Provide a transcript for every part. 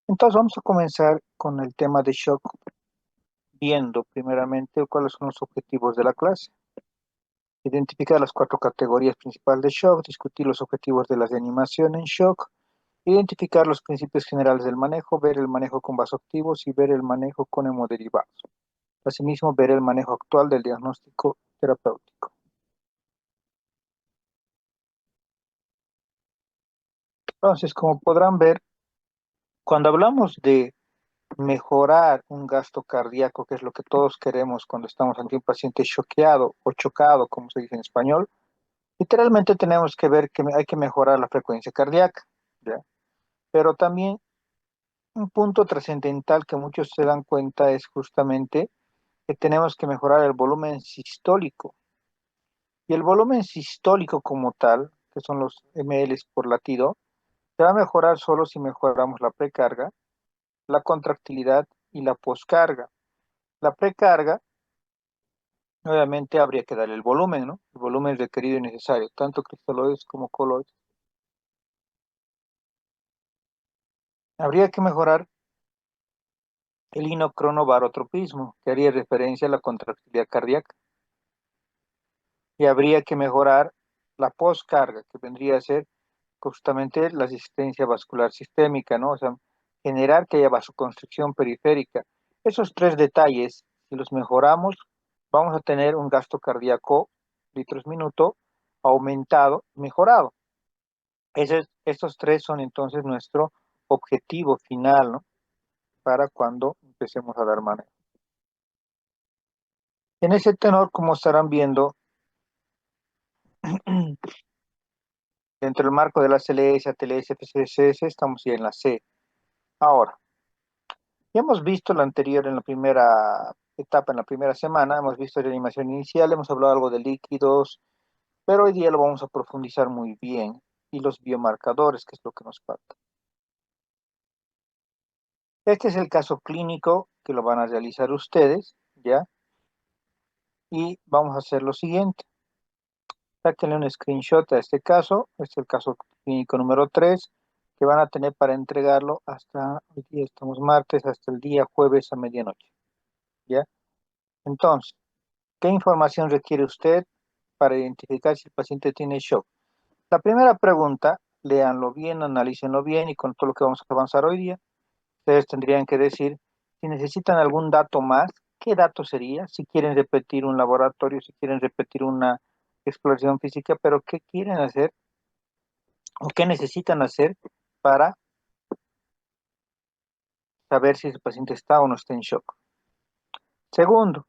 Entonces vamos a comenzar con el tema de shock, viendo primeramente cuáles son los objetivos de la clase. Identificar las cuatro categorías principales de shock, discutir los objetivos de la reanimación en shock, identificar los principios generales del manejo, ver el manejo con vasoactivos y ver el manejo con hemoderivados. Asimismo, ver el manejo actual del diagnóstico terapéutico. Entonces, como podrán ver, cuando hablamos de mejorar un gasto cardíaco, que es lo que todos queremos cuando estamos ante un paciente choqueado o chocado, como se dice en español, literalmente tenemos que ver que hay que mejorar la frecuencia cardíaca, ¿ya? Pero también un punto trascendental que muchos se dan cuenta es justamente que tenemos que mejorar el volumen sistólico. Y el volumen sistólico como tal, que son los ml por latido, se va a mejorar solo si mejoramos la precarga, la contractilidad y la poscarga. La precarga, obviamente, habría que darle el volumen, ¿no? El volumen requerido y necesario, tanto cristaloides como coloides. Habría que mejorar el inocronobarotropismo, que haría referencia a la contractilidad cardíaca. Y habría que mejorar la poscarga, que vendría a ser justamente la asistencia vascular sistémica, ¿no? O sea, generar que haya vasoconstricción periférica. Esos tres detalles, si los mejoramos, vamos a tener un gasto cardíaco litros minuto aumentado, mejorado. Estos tres son entonces nuestro objetivo final, ¿no? Para cuando empecemos a dar manejo. En ese tenor, como estarán viendo, dentro del marco de la CLS, ATLS, FCSS, estamos ya en la C. Ahora, ya hemos visto la anterior en la primera etapa, en la primera semana, hemos visto la animación inicial, hemos hablado algo de líquidos, pero hoy día lo vamos a profundizar muy bien, y los biomarcadores, que es lo que nos falta. Este es el caso clínico que lo van a realizar ustedes, ¿ya? Y vamos a hacer lo siguiente. Sáquenle un screenshot a este caso. Este es el caso clínico número 3 que van a tener para entregarlo hasta, hoy día estamos martes, hasta el día jueves a medianoche. ¿Ya? Entonces, ¿qué información requiere usted para identificar si el paciente tiene shock? La primera pregunta, léanlo bien, analícenlo bien y con todo lo que vamos a avanzar hoy día, ustedes tendrían que decir si necesitan algún dato más, ¿qué dato sería? Si quieren repetir un laboratorio, si quieren repetir una exploración física, pero ¿qué quieren hacer o qué necesitan hacer para saber si el paciente está o no está en shock? Segunda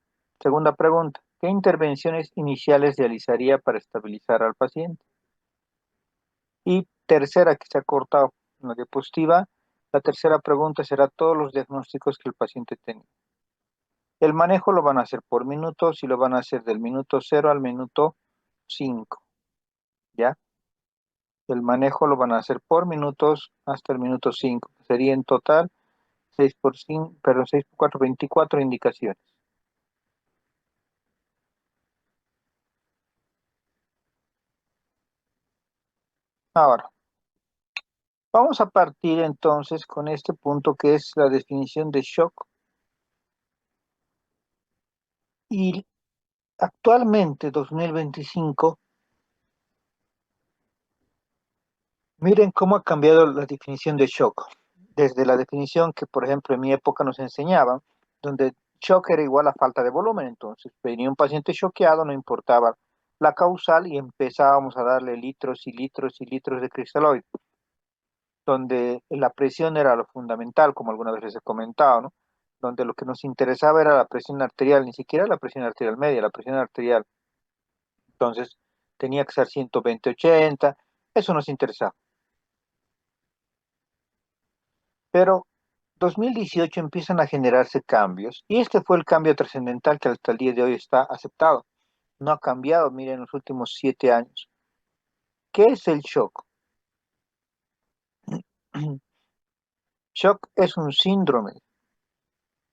pregunta, ¿qué intervenciones iniciales realizaría para estabilizar al paciente? Y tercera, que se ha cortado en la diapositiva, la tercera pregunta será todos los diagnósticos que el paciente tenía. El manejo lo van a hacer por minutos y lo van a hacer del minuto 0 al minuto 5, ¿ya? El manejo lo van a hacer por minutos hasta el minuto 5. Sería en total 6 por 5, perdón, 6 por 4, 24 indicaciones. Ahora, vamos a partir entonces con este punto que es la definición de shock. Y actualmente, 2025, miren cómo ha cambiado la definición de shock. Desde la definición que, por ejemplo, en mi época nos enseñaban, donde shock era igual a falta de volumen. Entonces, venía un paciente choqueado, no importaba la causal y empezábamos a darle litros y litros y litros de cristaloide, donde la presión era lo fundamental, como alguna vez les he comentado, ¿no? Donde lo que nos interesaba era la presión arterial, ni siquiera la presión arterial media, la presión arterial. Entonces, tenía que ser 120/80, eso nos interesaba. Pero 2018 empiezan a generarse cambios y este fue el cambio trascendental que hasta el día de hoy está aceptado. No ha cambiado, miren, en los últimos 7 años. ¿Qué es el shock? Shock es un síndrome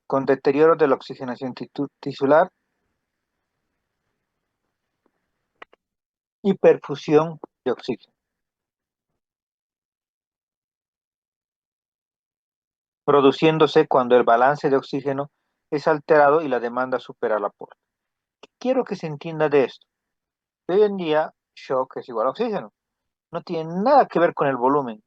con deterioro de la oxigenación tisular y perfusión de oxígeno. produciéndose cuando el balance de oxígeno es alterado y la demanda supera el aporte. Quiero que se entienda de esto. Hoy en día, shock es igual a oxígeno. No tiene nada que ver con el volumen.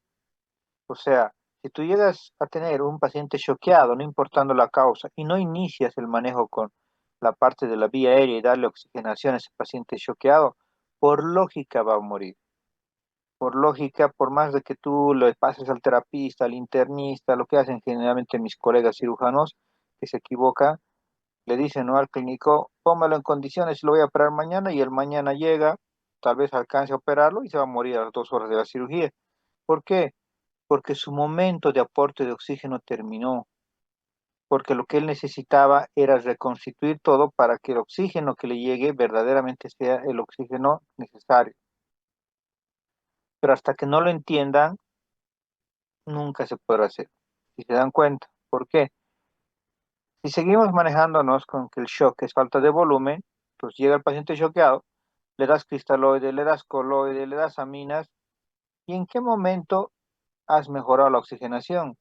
O sea, si tú llegas a tener un paciente choqueado, no importando la causa, y no inicias el manejo con la parte de la vía aérea y darle oxigenación a ese paciente choqueado, por lógica va a morir. Por lógica, por más de que tú le pases al terapista, al internista, lo que hacen generalmente mis colegas cirujanos que se equivocan, le dicen, ¿no?, al clínico, póngalo en condiciones, lo voy a operar mañana, y el mañana llega, tal vez alcance a operarlo y se va a morir a las 2 horas de la cirugía. ¿Por qué? Porque su momento de aporte de oxígeno terminó, porque lo que él necesitaba era reconstituir todo para que el oxígeno que le llegue verdaderamente sea el oxígeno necesario. Pero hasta que no lo entiendan, nunca se podrá hacer. Si se dan cuenta. ¿Por qué? Si seguimos manejándonos con que el shock es falta de volumen, pues llega el paciente choqueado, le das cristaloide, le das coloide, le das aminas, ¿y en qué momento has mejorado la oxigenación?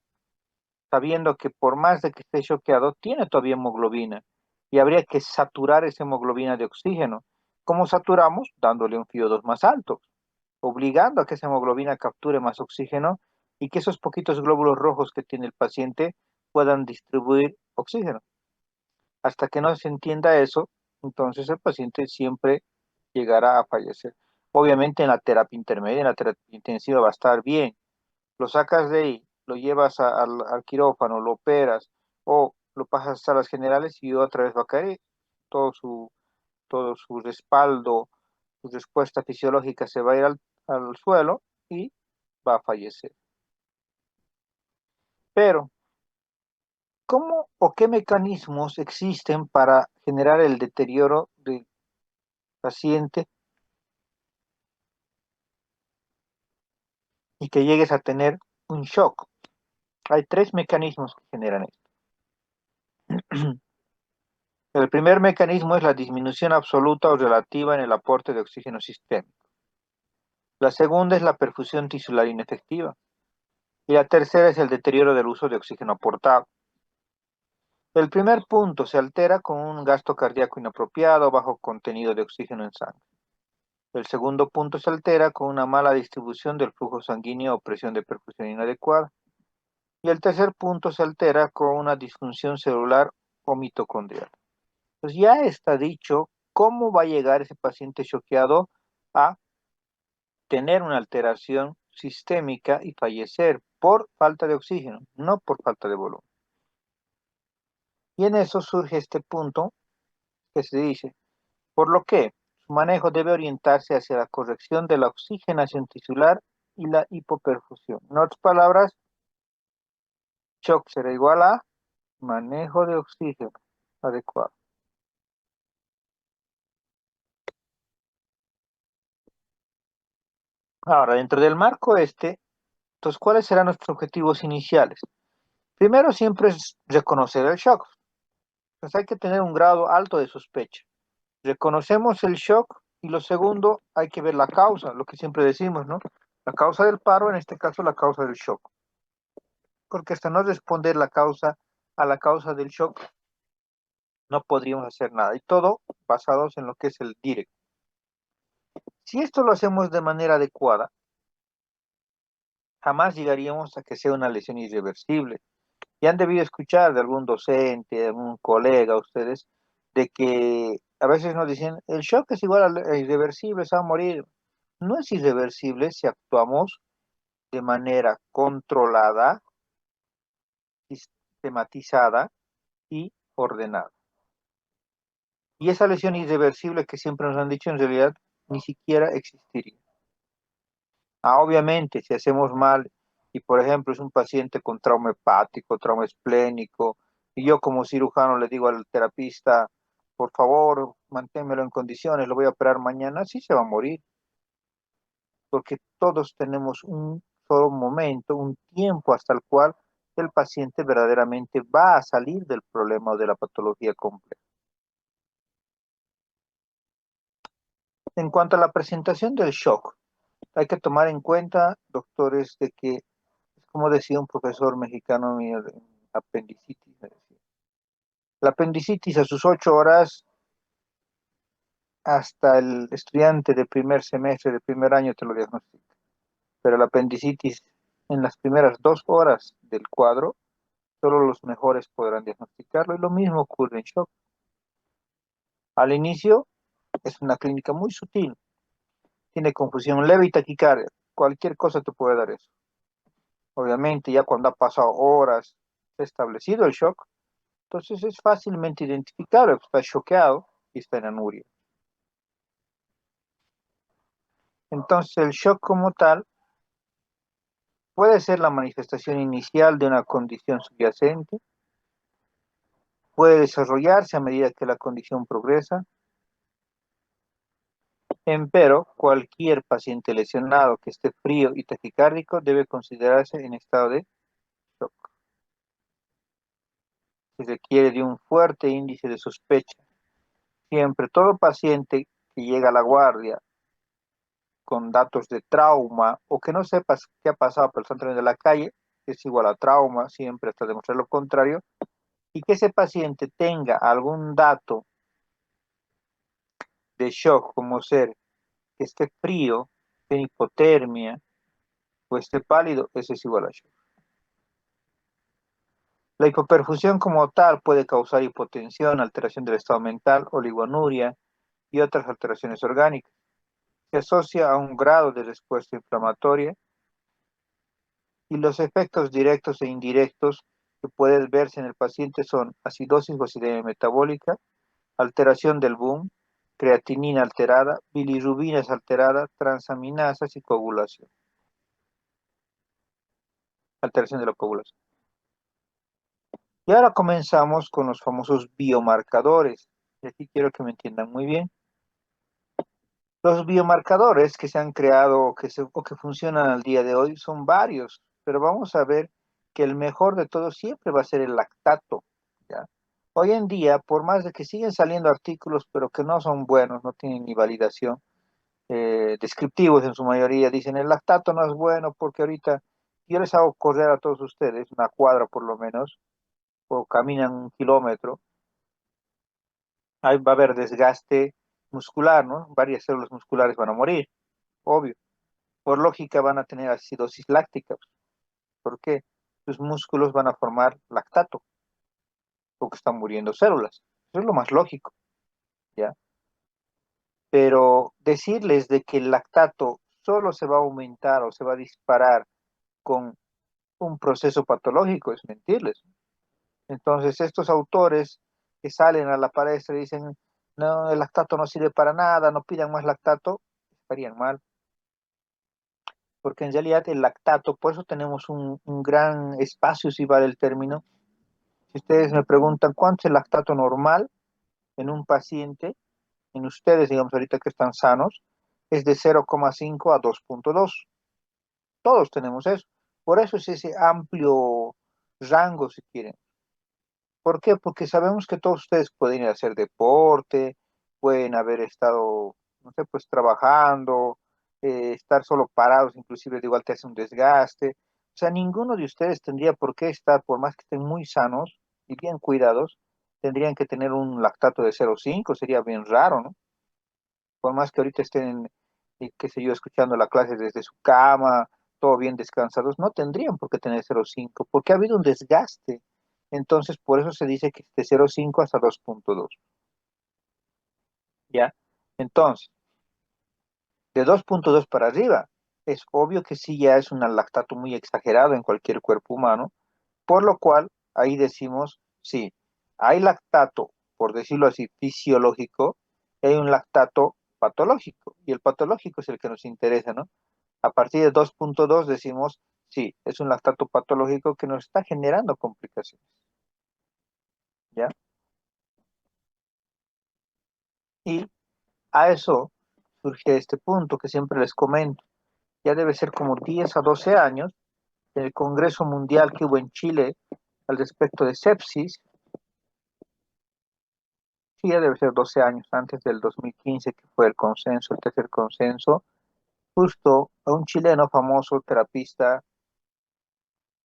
Sabiendo que por más de que esté choqueado, tiene todavía hemoglobina y habría que saturar esa hemoglobina de oxígeno. ¿Cómo saturamos? Dándole un FiO2 más alto, obligando a que esa hemoglobina capture más oxígeno y que esos poquitos glóbulos rojos que tiene el paciente puedan distribuir oxígeno. Hasta que no se entienda eso, entonces el paciente siempre llegará a fallecer. Obviamente en la terapia intermedia, en la terapia intensiva va a estar bien. Lo sacas de ahí, lo llevas al quirófano, lo operas o lo pasas a salas generales y otra vez va a caer. Todo su, todo su respaldo, su respuesta fisiológica se va a ir al suelo y va a fallecer. Pero, ¿cómo o qué mecanismos existen para generar el deterioro del paciente y que llegues a tener un shock? Hay tres mecanismos que generan esto. El primer mecanismo es la disminución absoluta o relativa en el aporte de oxígeno sistémico. La segunda es la perfusión tisular inefectiva. Y la tercera es el deterioro del uso de oxígeno aportado. El primer punto se altera con un gasto cardíaco inapropiado, bajo contenido de oxígeno en sangre. El segundo punto se altera con una mala distribución del flujo sanguíneo o presión de perfusión inadecuada. Y el tercer punto se altera con una disfunción celular o mitocondrial. Pues ya está dicho cómo va a llegar ese paciente choqueado a tener una alteración sistémica y fallecer por falta de oxígeno, no por falta de volumen. Y en eso surge este punto que se dice, por lo que su manejo debe orientarse hacia la corrección de la oxigenación tisular y la hipoperfusión. En otras palabras, shock será igual a manejo de oxígeno adecuado. Ahora, dentro del marco entonces, ¿cuáles serán nuestros objetivos iniciales? Primero, siempre es reconocer el shock. Pues hay que tener un grado alto de sospecha. Reconocemos el shock y lo segundo, hay que ver la causa, lo que siempre decimos, ¿no? La causa del paro, en este caso la causa del shock. Porque hasta no responder la causa a la causa del shock, no podríamos hacer nada. Y todo basados en lo que es el direct. Si esto lo hacemos de manera adecuada, jamás llegaríamos a que sea una lesión irreversible. Y han debido escuchar de algún docente, de algún colega, ustedes, de que a veces nos dicen, el shock es igual a irreversible, se va a morir. No es irreversible si actuamos de manera controlada, sistematizada y ordenada. Y esa lesión irreversible que siempre nos han dicho, en realidad ni siquiera existiría. Obviamente, si hacemos mal y, por ejemplo, es un paciente con trauma hepático, trauma esplénico, y yo como cirujano le digo al terapista, por favor, manténmelo en condiciones, lo voy a operar mañana, sí se va a morir, porque todos tenemos un solo momento, un tiempo hasta el cual el paciente verdaderamente va a salir del problema o de la patología compleja. En cuanto a la presentación del shock, hay que tomar en cuenta, doctores, de que como decía un profesor mexicano mío, de apendicitis, me decía. La apendicitis a sus 8 horas, hasta el estudiante de primer semestre, de primer año te lo diagnostica. Pero la apendicitis en las primeras 2 horas del cuadro, solo los mejores podrán diagnosticarlo y lo mismo ocurre en shock. Al inicio es una clínica muy sutil, tiene confusión leve y taquicardia, cualquier cosa te puede dar eso. Obviamente ya cuando ha pasado horas, se ha establecido el shock, entonces es fácilmente identificable, está choqueado y está en anuria. Entonces el shock como tal puede ser la manifestación inicial de una condición subyacente, puede desarrollarse a medida que la condición progresa. Empero, cualquier paciente lesionado que esté frío y taquicárdico debe considerarse en estado de shock. Se requiere de un fuerte índice de sospecha. Siempre todo paciente que llega a la guardia con datos de trauma o que no sepas qué ha pasado por el centro de la calle, es igual a trauma, siempre hasta demostrar lo contrario, y que ese paciente tenga algún dato de shock, como ser que esté frío, en hipotermia o esté pálido, eso es igual a shock. La hipoperfusión como tal puede causar hipotensión, alteración del estado mental, oligonuria y otras alteraciones orgánicas. Se asocia a un grado de respuesta inflamatoria y los efectos directos e indirectos que pueden verse en el paciente son acidosis o acidemia metabólica, alteración del BUN, creatinina alterada, bilirrubinas alterada, transaminasas y coagulación, alteración de la coagulación. Y ahora comenzamos con los famosos biomarcadores. Y aquí quiero que me entiendan muy bien. Los biomarcadores que se han creado o que funcionan al día de hoy son varios, pero vamos a ver que el mejor de todos siempre va a ser el lactato, ¿ya? Hoy en día, por más de que siguen saliendo artículos, pero que no son buenos, no tienen ni validación, descriptivos en su mayoría, dicen el lactato no es bueno porque ahorita yo les hago correr a todos ustedes, una cuadra por lo menos, o caminan 1 kilómetro, ahí va a haber desgaste muscular, ¿no? Varias células musculares van a morir, obvio. Por lógica van a tener acidosis láctica. ¿Por qué? Sus músculos van a formar lactato, porque están muriendo células. Eso es lo más lógico, ¿ya? Pero decirles de que el lactato solo se va a aumentar o se va a disparar con un proceso patológico es mentirles. Entonces, estos autores que salen a la palestra y dicen, no, el lactato no sirve para nada, no pidan más lactato, estarían mal. Porque en realidad el lactato, por eso tenemos un gran espacio, si vale el término. Si ustedes me preguntan cuánto es el lactato normal en un paciente, en ustedes, digamos, ahorita que están sanos, es de 0,5 a 2,2. Todos tenemos eso. Por eso es ese amplio rango, si quieren. ¿Por qué? Porque sabemos que todos ustedes pueden ir a hacer deporte, pueden haber estado, no sé, pues trabajando, estar solo parados, inclusive de igual te hace un desgaste. O sea, ninguno de ustedes tendría por qué estar, por más que estén muy sanos y bien cuidados, tendrían que tener un lactato de 0,5, sería bien raro, ¿no? Por más que ahorita estén, qué sé yo, escuchando la clase desde su cama, todo bien descansados, no tendrían por qué tener 0,5, porque ha habido un desgaste. Entonces, por eso se dice que es de 0,5 hasta 2,2, ¿ya? Entonces, de 2,2 para arriba, es obvio que sí ya es un lactato muy exagerado en cualquier cuerpo humano, por lo cual ahí decimos, sí, hay lactato, por decirlo así, fisiológico, y hay un lactato patológico, y el patológico es el que nos interesa, ¿no? A partir de 2,2 decimos, sí, es un lactato patológico que nos está generando complicaciones, ¿ya? Y a eso surge este punto que siempre les comento. Ya debe ser como 10 a 12 años, en el Congreso Mundial que hubo en Chile al respecto de sepsis, sí, ya debe ser 12 años antes del 2015, que fue el consenso, el tercer consenso, justo a un chileno famoso, terapista,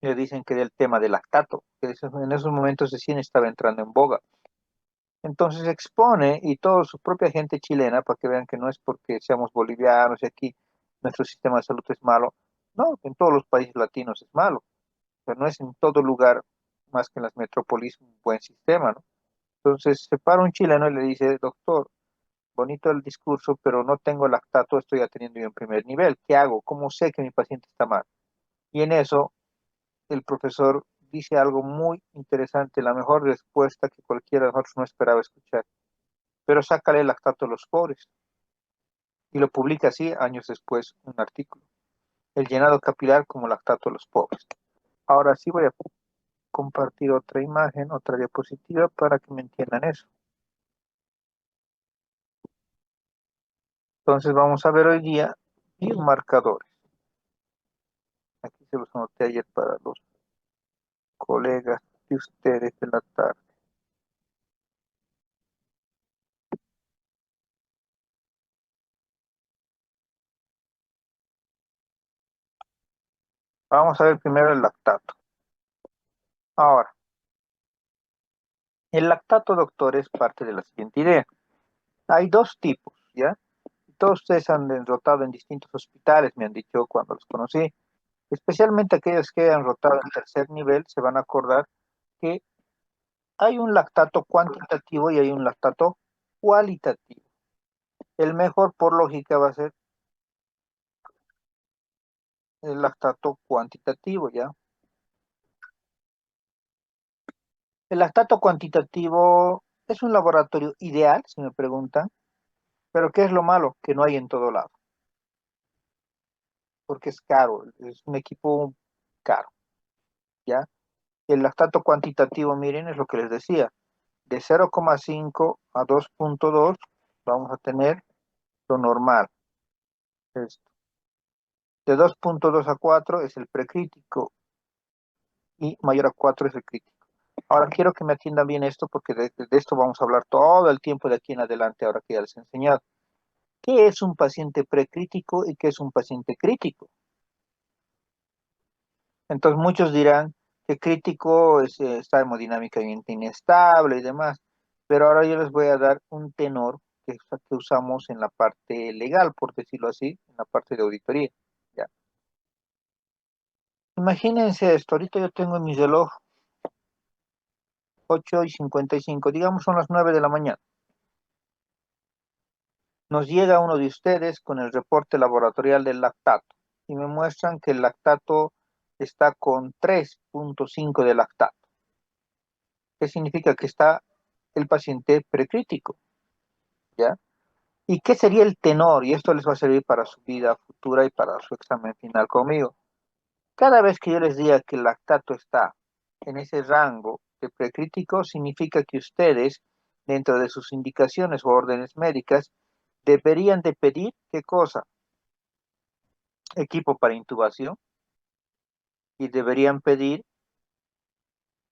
Le dicen que del tema del lactato, que en esos momentos recién estaba entrando en boga. Entonces expone y toda su propia gente chilena, para que vean que no es porque seamos bolivianos y aquí nuestro sistema de salud es malo, no, en todos los países latinos es malo, pero no es en todo lugar, más que en las metrópolis, un buen sistema, ¿no? Entonces se para un chileno y le dice, doctor, bonito el discurso, pero no tengo lactato, estoy atendiendo yo en primer nivel, ¿qué hago? ¿Cómo sé que mi paciente está mal? Y en eso el profesor dice algo muy interesante, la mejor respuesta que cualquiera de nosotros no esperaba escuchar. Pero sácale el lactato a los pobres. Y lo publica así años después un artículo. El llenado capilar como lactato a los pobres. Ahora sí voy a compartir otra imagen, otra diapositiva para que me entiendan eso. Entonces vamos a ver hoy día biomarcadores. Aquí se los anoté ayer para los colegas de ustedes de la tarde. Vamos a ver primero el lactato. Ahora, el lactato, doctor, es parte de la siguiente idea. Hay dos tipos, ¿ya? Todos ustedes han rotado en distintos hospitales, me han dicho cuando los conocí. Especialmente aquellos que han rotado en tercer nivel, se van a acordar que hay un lactato cuantitativo y hay un lactato cualitativo. El mejor, por lógica, va a ser el lactato cuantitativo, ¿ya? El lactato cuantitativo es un laboratorio ideal, si me preguntan, pero ¿qué es lo malo? Que no hay en todo lado, porque es caro, es un equipo caro, ¿ya? El lactato cuantitativo, miren, es lo que les decía, de 0,5 a 2,2 vamos a tener lo normal. Esto. De 2,2 a 4 es el precrítico y mayor a 4 es el crítico. Ahora quiero que me atiendan bien esto porque de esto vamos a hablar todo el tiempo de aquí en adelante, ahora que ya les he enseñado. ¿Qué es un paciente precrítico y qué es un paciente crítico? Entonces muchos dirán que crítico está hemodinámicamente inestable y demás, pero ahora yo les voy a dar un tenor que usamos en la parte legal, por decirlo así, en la parte de auditoría. ¿Ya? Imagínense esto, ahorita yo tengo en mi reloj 8:55, digamos son las 9 de la mañana. Nos llega uno de ustedes con el reporte laboratorial del lactato y me muestran que el lactato está con 3,5 de lactato. ¿Qué significa? Que está el paciente precrítico, ¿ya? ¿Y qué sería el tenor? Y esto les va a servir para su vida futura y para su examen final conmigo. Cada vez que yo les diga que el lactato está en ese rango de precrítico, significa que ustedes, dentro de sus indicaciones o órdenes médicas, deberían de pedir, ¿qué cosa? Equipo para intubación y deberían pedir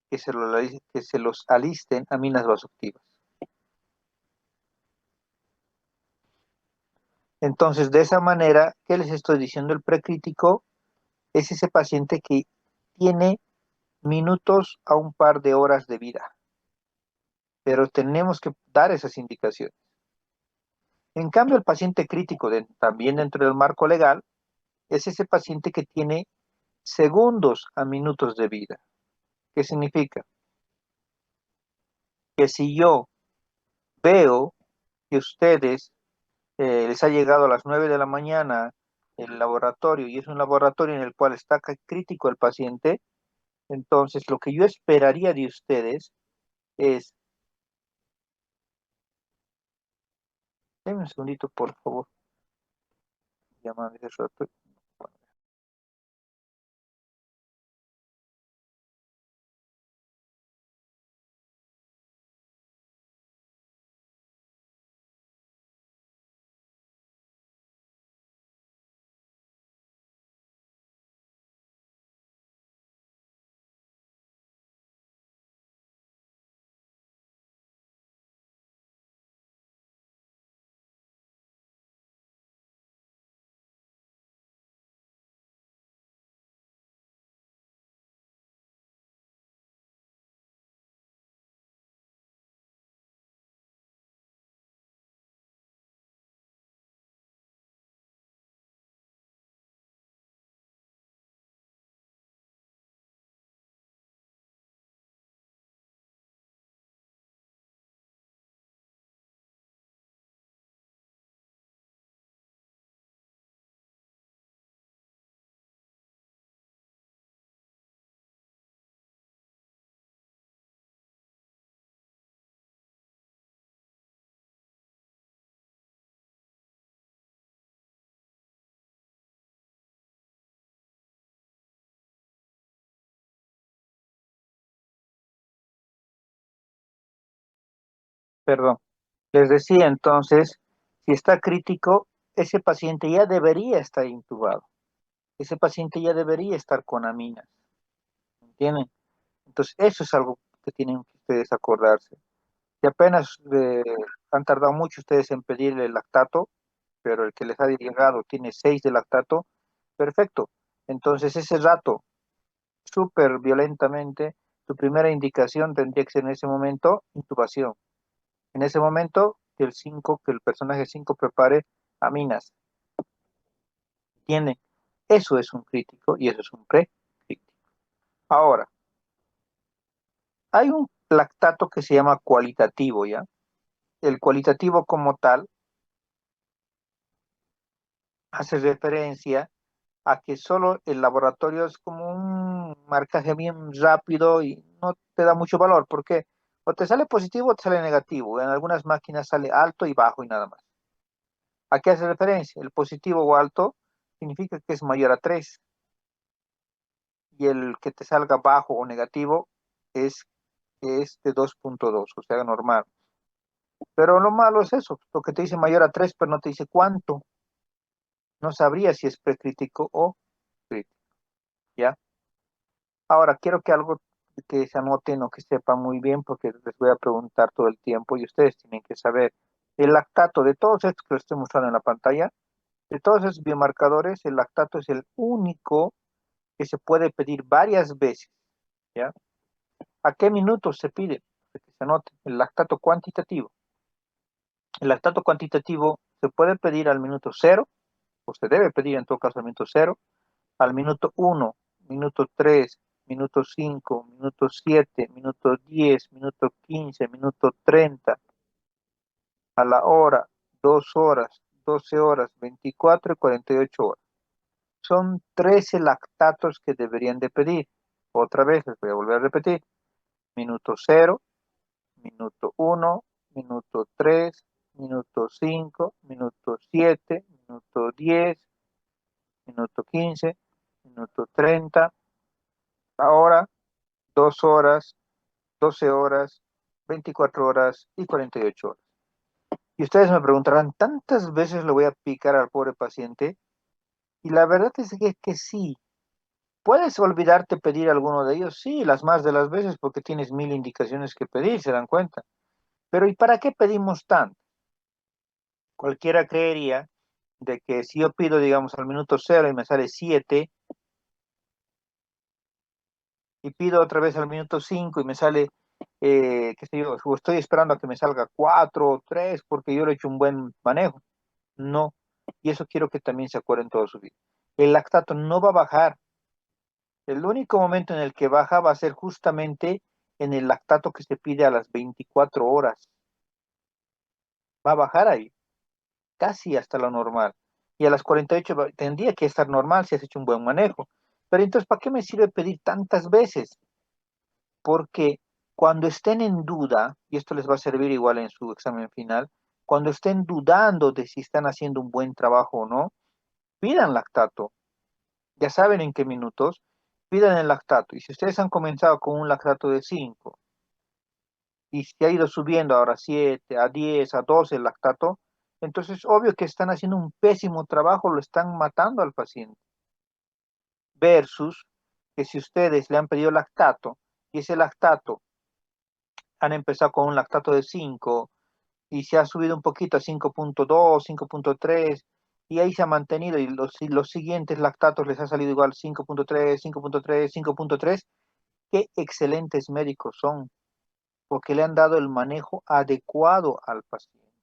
que se los alisten aminas vasoactivas. Entonces, de esa manera, ¿qué les estoy diciendo? El precrítico es ese paciente que tiene minutos a un par de horas de vida, pero tenemos que dar esas indicaciones. En cambio, el paciente crítico, también dentro del marco legal, es ese paciente que tiene segundos a minutos de vida. ¿Qué significa? Que si yo veo que ustedes les ha llegado a las 9 de la mañana el laboratorio y es un laboratorio en el cual está crítico el paciente, entonces lo que yo esperaría de ustedes es, denme un segundito por favor, llamando de rato. Perdón. Les decía entonces, si está crítico, ese paciente ya debería estar intubado. Ese paciente ya debería estar con aminas. ¿Entienden? Entonces, eso es algo que tienen que ustedes acordarse. Y apenas han tardado mucho ustedes en pedirle el lactato, pero el que les ha llegado tiene 6 de lactato, perfecto. Entonces, ese rato, súper violentamente, tu primera indicación tendría que ser en ese momento intubación. En ese momento, que el personaje 5 prepare aminas. ¿Entienden? Eso es un crítico y eso es un pre-crítico. Ahora, hay un lactato que se llama cualitativo, ¿ya? El cualitativo como tal hace referencia a que solo el laboratorio es como un marcaje bien rápido y no te da mucho valor, porque o te sale positivo o te sale negativo. En algunas máquinas sale alto y bajo y nada más. ¿A qué hace referencia? El positivo o alto significa que es mayor a 3 y el que te salga bajo o negativo es que es de 2.2, o sea, normal. Pero lo malo es eso, lo que te dice mayor a 3 pero no te dice cuánto. No sabría si es precrítico o crítico, ¿ya? Ahora, quiero que algo que se anoten o que sepan muy bien, porque les voy a preguntar todo el tiempo y ustedes tienen que saber. El lactato de todos estos que les estoy mostrando en la pantalla, de todos esos biomarcadores, el lactato es el único que se puede pedir varias veces, ¿ya? ¿A qué minutos se pide? Para que se anote, el lactato cuantitativo. El lactato cuantitativo se puede pedir al minuto cero, o se debe pedir en todo caso al minuto cero, al minuto uno, minuto 3, minuto 5, minuto 7, minuto 10, minuto 15, minuto 30, a la hora, 2 horas, 12 horas, 24 y 48 horas. Son 13 lactatos que deberían de pedir. Otra vez les voy a volver a repetir. Minuto cero, minuto uno, minuto 3, minuto 5, minuto 7, minuto 10, minuto 15, minuto 30, ahora 2 horas, 12 horas, 24 horas y 48 horas. Y ustedes me preguntarán, ¿tantas veces le voy a picar al pobre paciente? Y la verdad es que sí. ¿Puedes olvidarte pedir alguno de ellos? Sí, las más de las veces porque tienes 1000 indicaciones que pedir, se dan cuenta. Pero ¿y para qué pedimos tanto? Cualquiera creería de que si yo pido, digamos, al minuto cero y me sale 7, y pido otra vez al minuto 5 y me sale, qué sé yo, o estoy esperando a que me salga 4 o 3 porque yo le he hecho un buen manejo. No. Y eso quiero que también se acuerden toda su vida. El lactato no va a bajar. El único momento en el que baja va a ser justamente en el lactato que se pide a las 24 horas. Va a bajar ahí, casi hasta lo normal. Y a las 48 tendría que estar normal si has hecho un buen manejo. Pero entonces, ¿para qué me sirve pedir tantas veces? Porque cuando estén en duda, y esto les va a servir igual en su examen final, cuando estén dudando de si están haciendo un buen trabajo o no, pidan lactato. Ya saben en qué minutos, pidan el lactato. Y si ustedes han comenzado con un lactato de 5 y se ha ido subiendo ahora a 7, a 10, a 12 el lactato, entonces obvio que están haciendo un pésimo trabajo, lo están matando al paciente. Versus que si ustedes le han pedido lactato y ese lactato han empezado con un lactato de 5 y se ha subido un poquito a 5.2, 5.3 y ahí se ha mantenido y los siguientes lactatos les ha salido igual 5.3, 5.3, 5.3, qué excelentes médicos son, porque le han dado el manejo adecuado al paciente.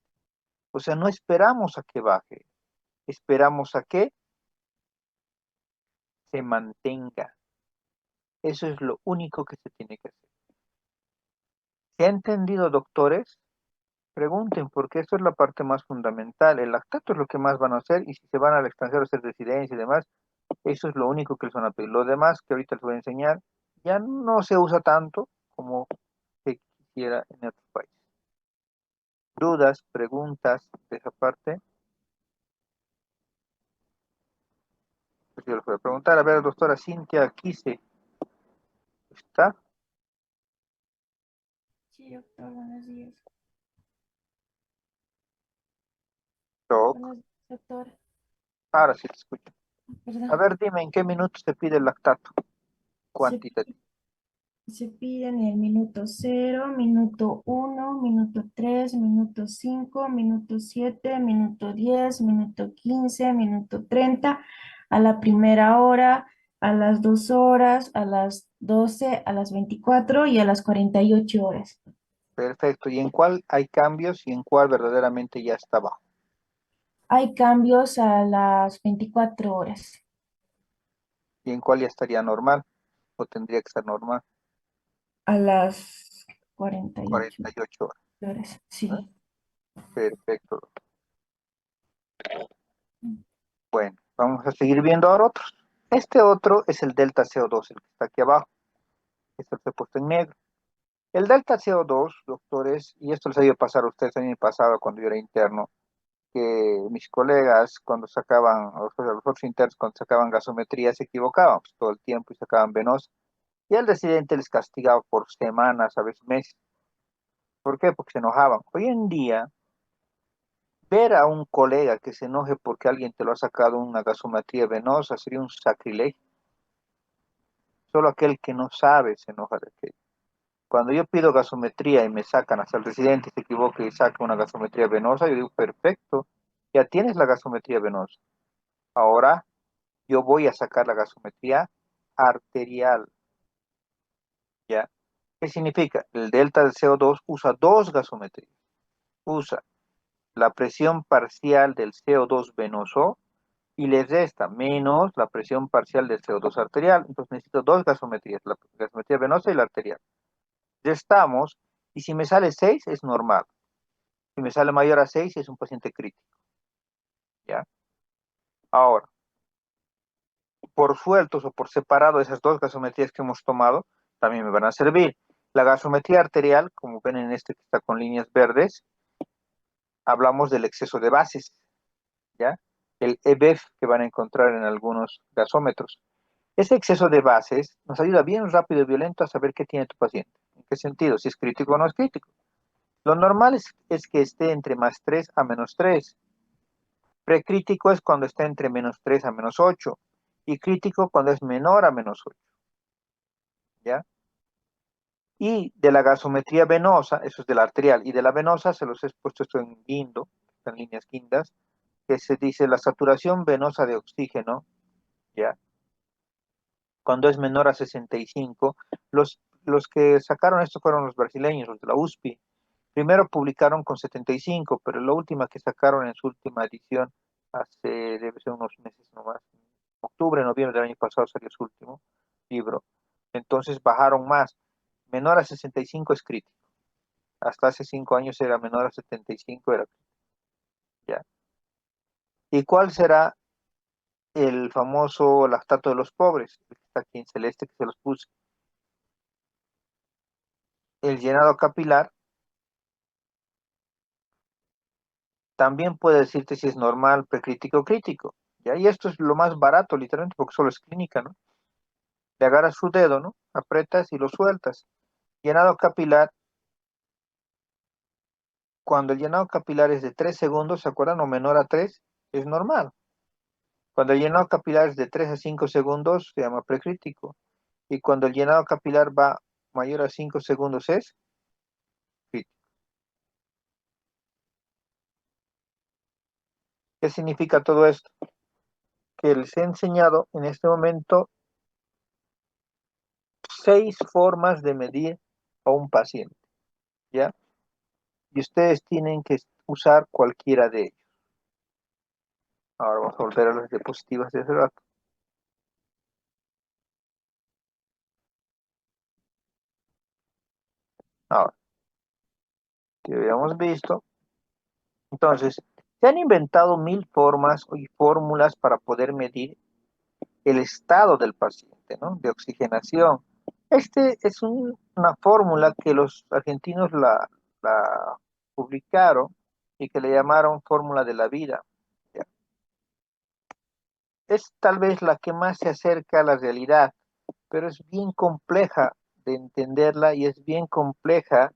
O sea, no esperamos a que baje, esperamos a que se mantenga. Eso es lo único que se tiene que hacer. ¿Se ha entendido, doctores? Pregunten, porque esto es la parte más fundamental. El lactato es lo que más van a hacer y si se van al extranjero a hacer residencia y demás, eso es lo único que les van a pedir. Lo demás que ahorita les voy a enseñar ya no se usa tanto como se quisiera en otros países. ¿Dudas, preguntas de esa parte? Pues yo les voy a preguntar. A ver, doctora Cintia Quise, ¿está? Sí, doctor, buenos días. Doc, Buenos días, doctor. ahora sí te escucho. A Perdón. ver, dime, ¿en qué minutos se pide el lactato Se, cuantitativo? se piden el minuto cero, minuto uno, minuto 3, minuto 5, minuto 7, minuto 10, minuto 15, minuto 30, a la primera hora, a las 2 horas, a las 12, a las 24 y a las 48 horas. Perfecto. ¿Y en cuál hay cambios y en cuál verdaderamente ya está bajo? Hay cambios a las 24 horas, ¿Y en cuál ya estaría normal? ¿O tendría que ser normal? a las 48 48 horas. horas, ¿No? sí. Perfecto. Bueno, vamos a seguir viendo ahora otros. Este otro es el delta CO2, el que está aquí abajo. Este lo he puesto en negro. El delta CO2, doctores, y esto les ha ido a pasar a ustedes, a mí me pasaba cuando yo era interno, que mis colegas cuando sacaban, los otros internos cuando sacaban gasometría se equivocaban pues, todo el tiempo y sacaban venosa. Y el residente les castigaba por semanas, a veces meses. ¿Por qué? Porque se enojaban. Hoy en día, ver a un colega que se enoje porque alguien te lo ha sacado una gasometría venosa sería un sacrilegio. Solo aquel que no sabe se enoja de aquello. Cuando yo pido gasometría y me sacan hasta el residente se equivoca y saca una gasometría venosa, yo digo, perfecto, ya tienes la gasometría venosa. Ahora yo voy a sacar la gasometría arterial, ¿ya? ¿Qué significa? El delta del CO2 usa dos gasometrías. Usa la presión parcial del CO2 venoso y le resta menos la presión parcial del CO2 arterial. Entonces necesito dos gasometrías, la gasometría venosa y la arterial. Restamos y si me sale 6 es normal. Si me sale mayor a 6 es un paciente crítico, ¿ya? Ahora, por sueltos o por separado, esas dos gasometrías que hemos tomado también me van a servir. La gasometría arterial, como ven en este que está con líneas verdes, hablamos del exceso de bases, ¿ya? El EBEF que van a encontrar en algunos gasómetros. Ese exceso de bases nos ayuda bien rápido y violento a saber qué tiene tu paciente. ¿En qué sentido? Si es crítico o no es crítico. Lo normal es que esté entre más 3 a menos 3. Precrítico es cuando está entre menos 3 a menos 8. Y crítico cuando es menor a menos 8. ¿Ya? Y de la gasometría venosa, eso es de la arterial, y de la venosa se los he puesto esto en guindo, en líneas guindas, que se dice la saturación venosa de oxígeno, ¿ya? Cuando es menor a 65. Los que sacaron esto fueron los brasileños, los de la USP. Primero publicaron con 75, pero la última que sacaron en su última edición, hace, debe ser unos meses nomás, octubre, noviembre del año pasado salió su último libro. Entonces bajaron más. Menor a 65 es crítico. Hasta hace 5 años era menor a 75, era crítico, ¿ya? ¿Y cuál será el famoso lactato de los pobres? El que está aquí en celeste que se los puse. El llenado capilar también puede decirte si es normal, precrítico o crítico. ¿Ya? Y esto es lo más barato, literalmente, porque solo es clínica, ¿no? Le agarras su dedo, ¿no? Apretas y lo sueltas. Llenado capilar, cuando el llenado capilar es de 3 segundos, ¿se acuerdan? O menor a 3 es normal. Cuando el llenado capilar es de 3 a 5 segundos, se llama precrítico. Y cuando el llenado capilar va mayor a 5 segundos es crítico. ¿Qué significa todo esto? Que les he enseñado en este momento 6 formas de medir a un paciente, ¿ya? Y ustedes tienen que usar cualquiera de ellos. Ahora vamos a volver a las diapositivas de hace rato. Ahora, que habíamos visto. Entonces, se han inventado 1000 formas y fórmulas para poder medir el estado del paciente, ¿no? De oxigenación. Este es una fórmula que los argentinos la publicaron y que le llamaron fórmula de la vida. ¿Ya? Es tal vez la que más se acerca a la realidad, pero es bien compleja de entenderla y es bien compleja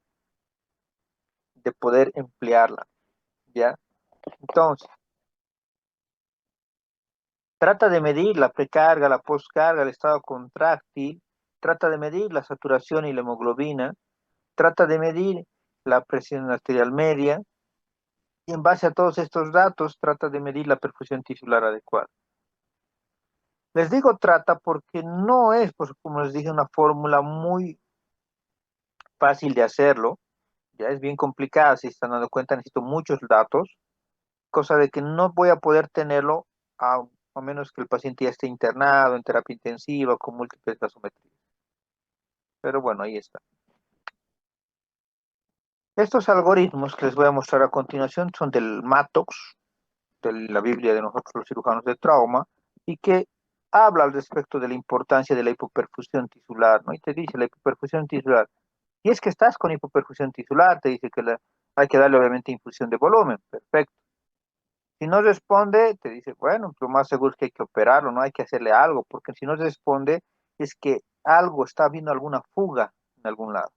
de poder emplearla, ¿ya? Entonces, Trata de medir la precarga, la postcarga, el estado contráctil, trata de medir la saturación y la hemoglobina, trata de medir la presión arterial media y en base a todos estos datos trata de medir la perfusión tisular adecuada. Les digo trata porque no es, pues, como les dije, una fórmula muy fácil de hacerlo, ya es bien complicada, si se están dando cuenta necesito muchos datos, cosa de que no voy a poder tenerlo a menos que el paciente ya esté internado en terapia intensiva con múltiples gasometrías. Pero bueno, ahí está. Estos algoritmos que les voy a mostrar a continuación son del Mattox, de la Biblia de nosotros los cirujanos de trauma, y que habla al respecto de la importancia de la hipoperfusión tisular, ¿no? Y te dice la hipoperfusión tisular. Y es que estás con hipoperfusión tisular, te dice que hay que darle obviamente infusión de volumen, perfecto. Si no responde, te dice, bueno, lo más seguro es que hay que operarlo, no hay que hacerle algo, porque si no responde es que algo está habiendo alguna fuga en algún lado.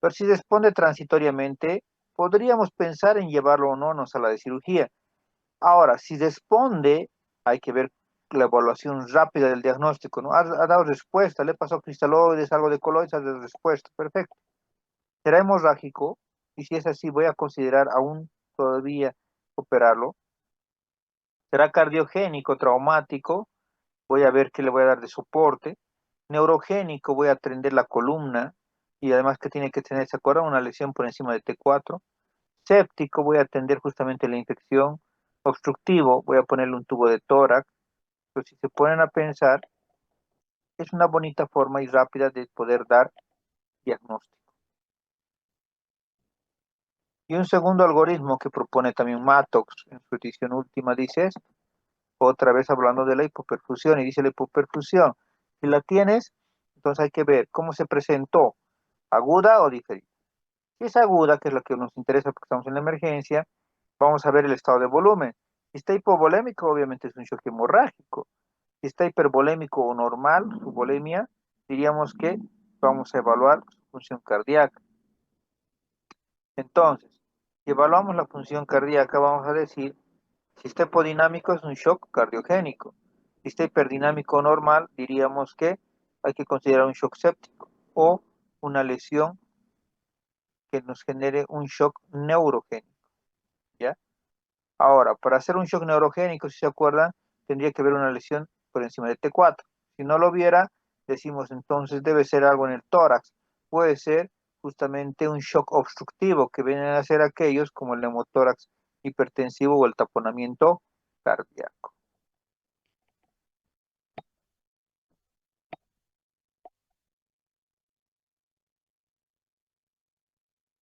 Pero si responde transitoriamente, podríamos pensar en llevarlo o no a una sala de cirugía. Ahora, si responde, hay que ver la evaluación rápida del diagnóstico, ¿no? Ha dado respuesta, le pasó cristaloides, algo de coloides, ha dado respuesta, perfecto. Será hemorrágico, y si es así, voy a considerar aún todavía operarlo. Será cardiogénico, traumático, voy a ver qué le voy a dar de soporte. Neurogénico, voy a atender la columna, y además que tiene que tener, ¿se acuerdan? Una lesión por encima de T4. Séptico, voy a atender justamente la infección. Obstructivo, voy a ponerle un tubo de tórax. Pero si se ponen a pensar, es una bonita forma y rápida de poder dar diagnóstico. Y un segundo algoritmo que propone también Mattox en su edición última dice esto, otra vez hablando de la hipoperfusión, y dice la hipoperfusión, si la tienes, entonces hay que ver cómo se presentó, aguda o diferida. Si es aguda, que es lo que nos interesa porque estamos en la emergencia, vamos a ver el estado de volumen. Si está hipovolémico, obviamente es un shock hemorrágico. Si está hipervolémico o normal, su volemia, diríamos que vamos a evaluar su función cardíaca. Entonces, si evaluamos la función cardíaca, vamos a decir, si está hipodinámico es un shock cardiogénico. Si está hiperdinámico normal, diríamos que hay que considerar un shock séptico o una lesión que nos genere un shock neurogénico, ¿ya? Ahora, para hacer un shock neurogénico, si se acuerdan, tendría que haber una lesión por encima de T4. Si no lo viera, decimos entonces debe ser algo en el tórax. Puede ser justamente un shock obstructivo, que vienen a ser aquellos como el neumotórax hipertensivo o el taponamiento cardíaco.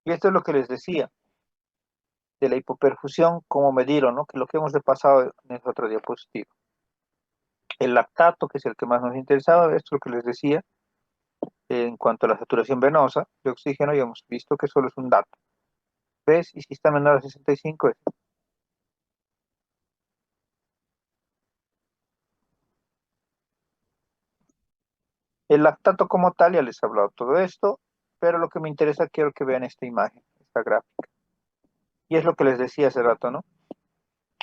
Y esto es lo que les decía de la hipoperfusión, cómo medirlo, ¿no? Que lo que hemos repasado en esta otra diapositiva. El lactato, que es el que más nos interesaba, esto es lo que les decía, en cuanto a la saturación venosa de oxígeno, ya hemos visto que solo es un dato. ¿Ves? Y si está menor a 65 es. El lactato como tal, ya les he hablado todo esto, pero lo que me interesa, quiero que vean esta imagen, esta gráfica. Y es lo que les decía hace rato, ¿no?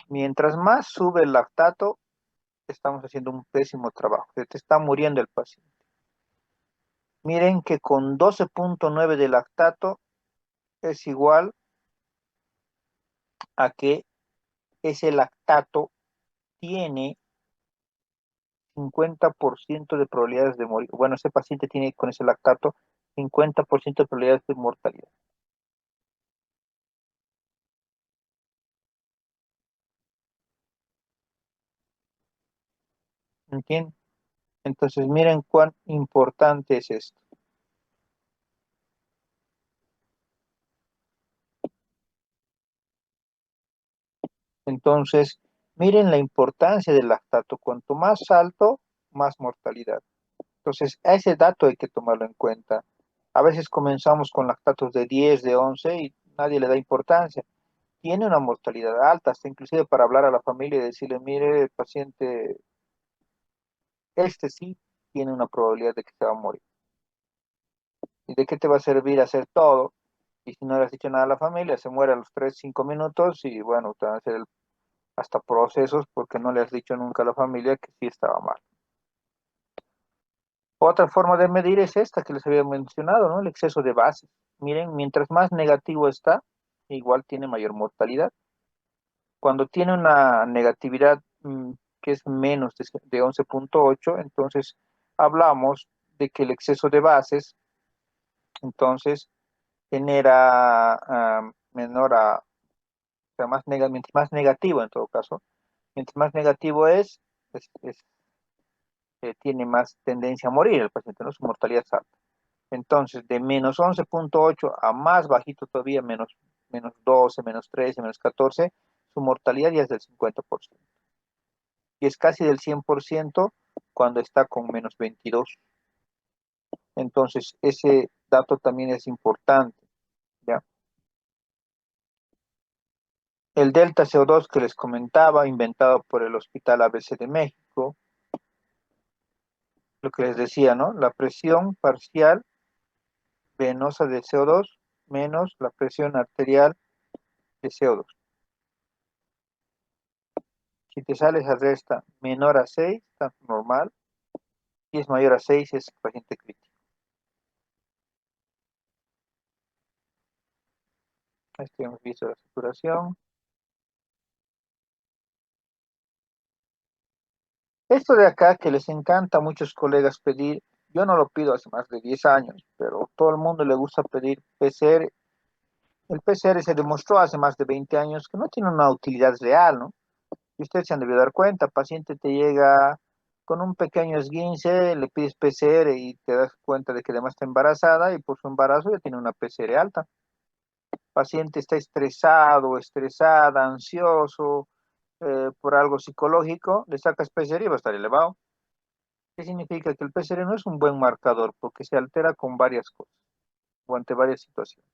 Mientras más sube el lactato, estamos haciendo un pésimo trabajo. Se te está muriendo el paciente. Miren que con 12.9 de lactato es igual a que ese lactato tiene 50% de probabilidades de morir. Bueno, ese paciente tiene con ese lactato 50% de probabilidades de mortalidad. ¿Entienden? Entonces, miren cuán importante es esto. Entonces, miren la importancia del lactato. Cuanto más alto, más mortalidad. Entonces, a ese dato hay que tomarlo en cuenta. A veces comenzamos con lactatos de 10, de 11 y nadie le da importancia. Tiene una mortalidad alta, hasta inclusive para hablar a la familia y decirle, mire, el paciente, este sí tiene una probabilidad de que se va a morir. ¿Y de qué te va a servir hacer todo? Y si no le has dicho nada a la familia, se muere a los 3, 5 minutos y bueno, te van a hacer hasta procesos porque no le has dicho nunca a la familia que sí estaba mal. Otra forma de medir es esta que les había mencionado, ¿no? El exceso de bases. Miren, mientras más negativo está, igual tiene mayor mortalidad. Cuando tiene una negatividad que es menos de 11,8, entonces hablamos de que el exceso de bases, entonces, genera menor a, o sea, mientras más negativo en todo caso, mientras más negativo tiene más tendencia a morir el paciente, ¿no? Su mortalidad es alta. Entonces, de menos 11,8 a más bajito todavía, menos 12, menos 13, menos 14, su mortalidad ya es del 50%. Y es casi del 100% cuando está con menos 22. Entonces, ese dato también es importante, ¿ya? El delta CO2 que les comentaba, inventado por el Hospital ABC de México, lo que les decía, ¿no? La presión parcial venosa de CO2 menos la presión arterial de CO2. Si te sale esa resta menor a 6, está normal. Si es mayor a 6, es paciente crítico. Este hemos visto la saturación. Esto de acá que les encanta a muchos colegas pedir, yo no lo pido hace más de 10 años, pero todo el mundo le gusta pedir PCR. El PCR se demostró hace más de 20 años que no tiene una utilidad real, ¿no? Y ustedes se han debido dar cuenta, paciente te llega con un pequeño esguince, le pides PCR y te das cuenta de que además está embarazada y por su embarazo ya tiene una PCR alta. Paciente está estresado, estresada, ansioso, por algo psicológico, le sacas PCR y va a estar elevado. ¿Qué significa? Que el PCR no es un buen marcador porque se altera con varias cosas o ante varias situaciones.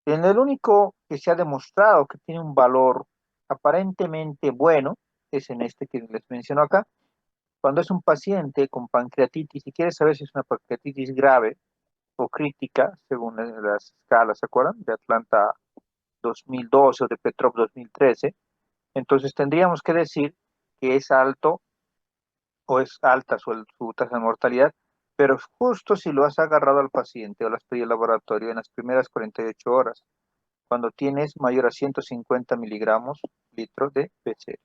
En el único que se ha demostrado que tiene un valor aparentemente bueno es en este que les menciono acá. Cuando es un paciente con pancreatitis y quiere saber si es una pancreatitis grave o crítica, según las escalas, ¿se acuerdan? De Atlanta 2012 o de Petrov 2013, entonces tendríamos que decir que es alto o es alta su tasa de mortalidad, pero justo si lo has agarrado al paciente o lo has pedido al laboratorio en las primeras 48 horas, cuando tienes mayor a 150 miligramos litro de PCR,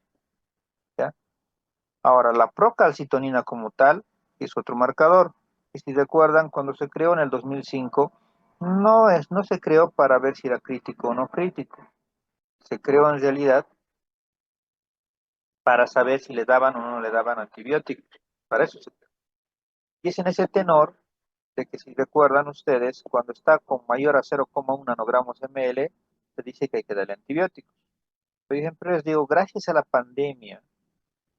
¿ya? Ahora, la procalcitonina como tal es otro marcador. Y si recuerdan, cuando se creó en el 2005, no se creó para ver si era crítico o no crítico. Se creó en realidad para saber si le daban o no le daban antibióticos. Para eso se creó. Y es en ese tenor de que si recuerdan ustedes, cuando está con mayor a 0,1 nanogramos ml, se dice que hay que darle antibióticos. Pero siempre les digo, gracias a la pandemia,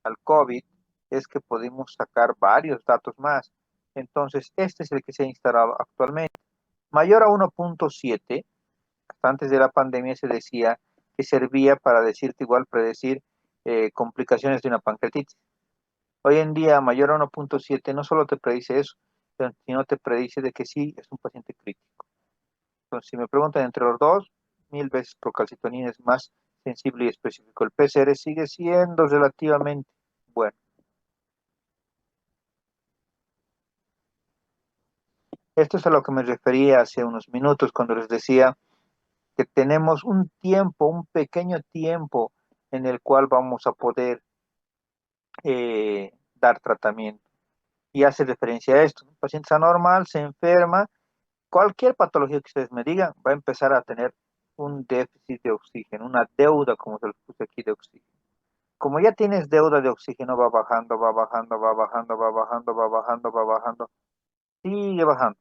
al COVID, es que podemos sacar varios datos más. Entonces, este es el que se ha instalado actualmente. Mayor a 1,7, hasta antes de la pandemia se decía que servía para decirte igual, predecir complicaciones de una pancreatitis. Hoy en día, mayor a 1,7 no solo te predice eso, sino te predice de que sí es un paciente crítico. Entonces, si me preguntan entre los dos, 1000 veces procalcitonina es más sensible y específico. El PCR sigue siendo relativamente bueno. Esto es a lo que me refería hace unos minutos cuando les decía que tenemos un tiempo, un pequeño tiempo en el cual vamos a poder dar tratamiento. Y hace referencia a esto. Un paciente anormal se enferma, cualquier patología que ustedes me digan, va a empezar a tener un déficit de oxígeno, una deuda, como se los puse aquí, de oxígeno. Como ya tienes deuda de oxígeno, va bajando, va bajando, va bajando, va bajando, va bajando, va bajando, sigue bajando.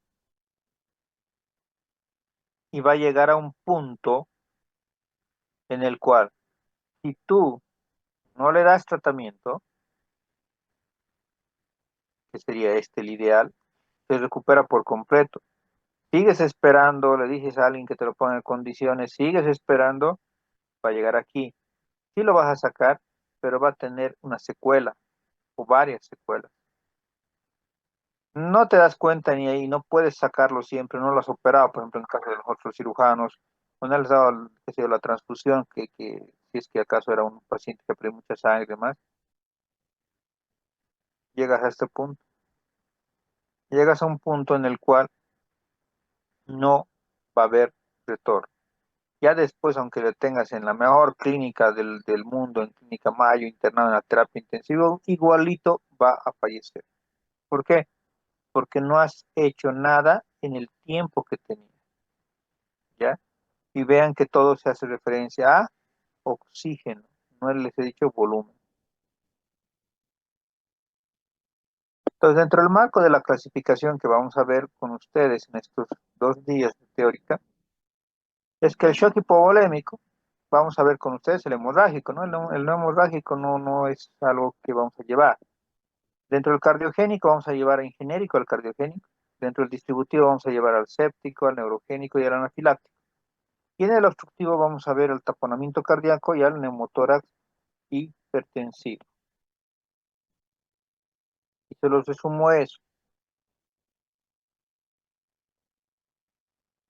Y va a llegar a un punto en el cual, si tú no le das tratamiento, que sería este el ideal, se recupera por completo. Sigues esperando, le dices a alguien que te lo ponga en condiciones, sigues esperando para llegar aquí. Sí lo vas a sacar, pero va a tener una secuela o varias secuelas. No te das cuenta ni ahí, no puedes sacarlo siempre, no lo has operado, por ejemplo, en el caso de los otros cirujanos, o no les has dado, qué sé yo, la transfusión que si es que acaso era un paciente que perdió mucha sangre y demás, llegas a este punto. Llegas a un punto en el cual no va a haber retorno. Ya después, aunque le tengas en la mejor clínica del mundo, en Clínica Mayo, internado en la terapia intensiva, igualito va a fallecer. ¿Por qué? Porque no has hecho nada en el tiempo que tenía, ¿ya? Y vean que todo se hace referencia a oxígeno, no les he dicho volumen. Entonces, dentro del marco de la clasificación que vamos a ver con ustedes en estos 2 días de teórica, es que el shock hipovolémico, vamos a ver con ustedes el hemorrágico, ¿no? El no hemorrágico no es algo que vamos a llevar. Dentro del cardiogénico vamos a llevar en genérico al cardiogénico. Dentro del distributivo vamos a llevar al séptico, al neurogénico y al anafiláctico. Y en el obstructivo vamos a ver el taponamiento cardíaco y al neumotórax hipertensivo. Y se los resumo eso,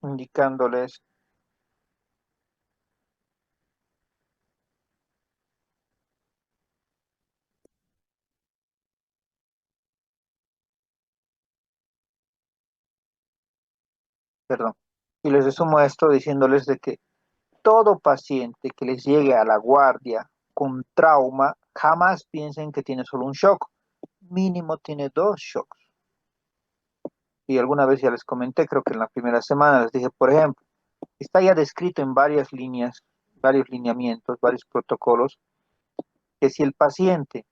indicándoles, perdón, y les resumo esto diciéndoles de que todo paciente que les llegue a la guardia con trauma, jamás piensen que tiene solo un shock. Mínimo tiene 2 shocks. Y alguna vez ya les comenté, creo que en la primera semana les dije, por ejemplo, está ya descrito en varias líneas, varios lineamientos, varios protocolos, que si el paciente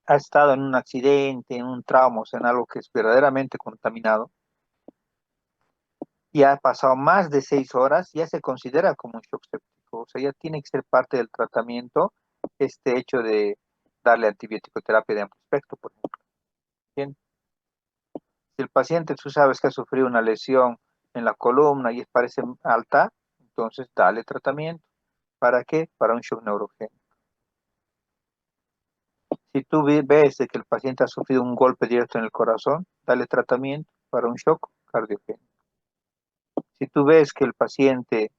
ha estado en un accidente, en un trauma, o sea, en algo que es verdaderamente contaminado, y ha pasado más de 6 horas, ya se considera como un shock séptico. O sea, ya tiene que ser parte del tratamiento este hecho de darle antibiótico terapia de amplio espectro, por ejemplo. Bien. Si el paciente tú sabes que ha sufrido una lesión en la columna y parece alta, entonces dale tratamiento. ¿Para qué? Para un shock neurogénico. Si tú ves de que el paciente ha sufrido un golpe directo en el corazón, dale tratamiento para un shock cardiogénico. Si tú ves que el paciente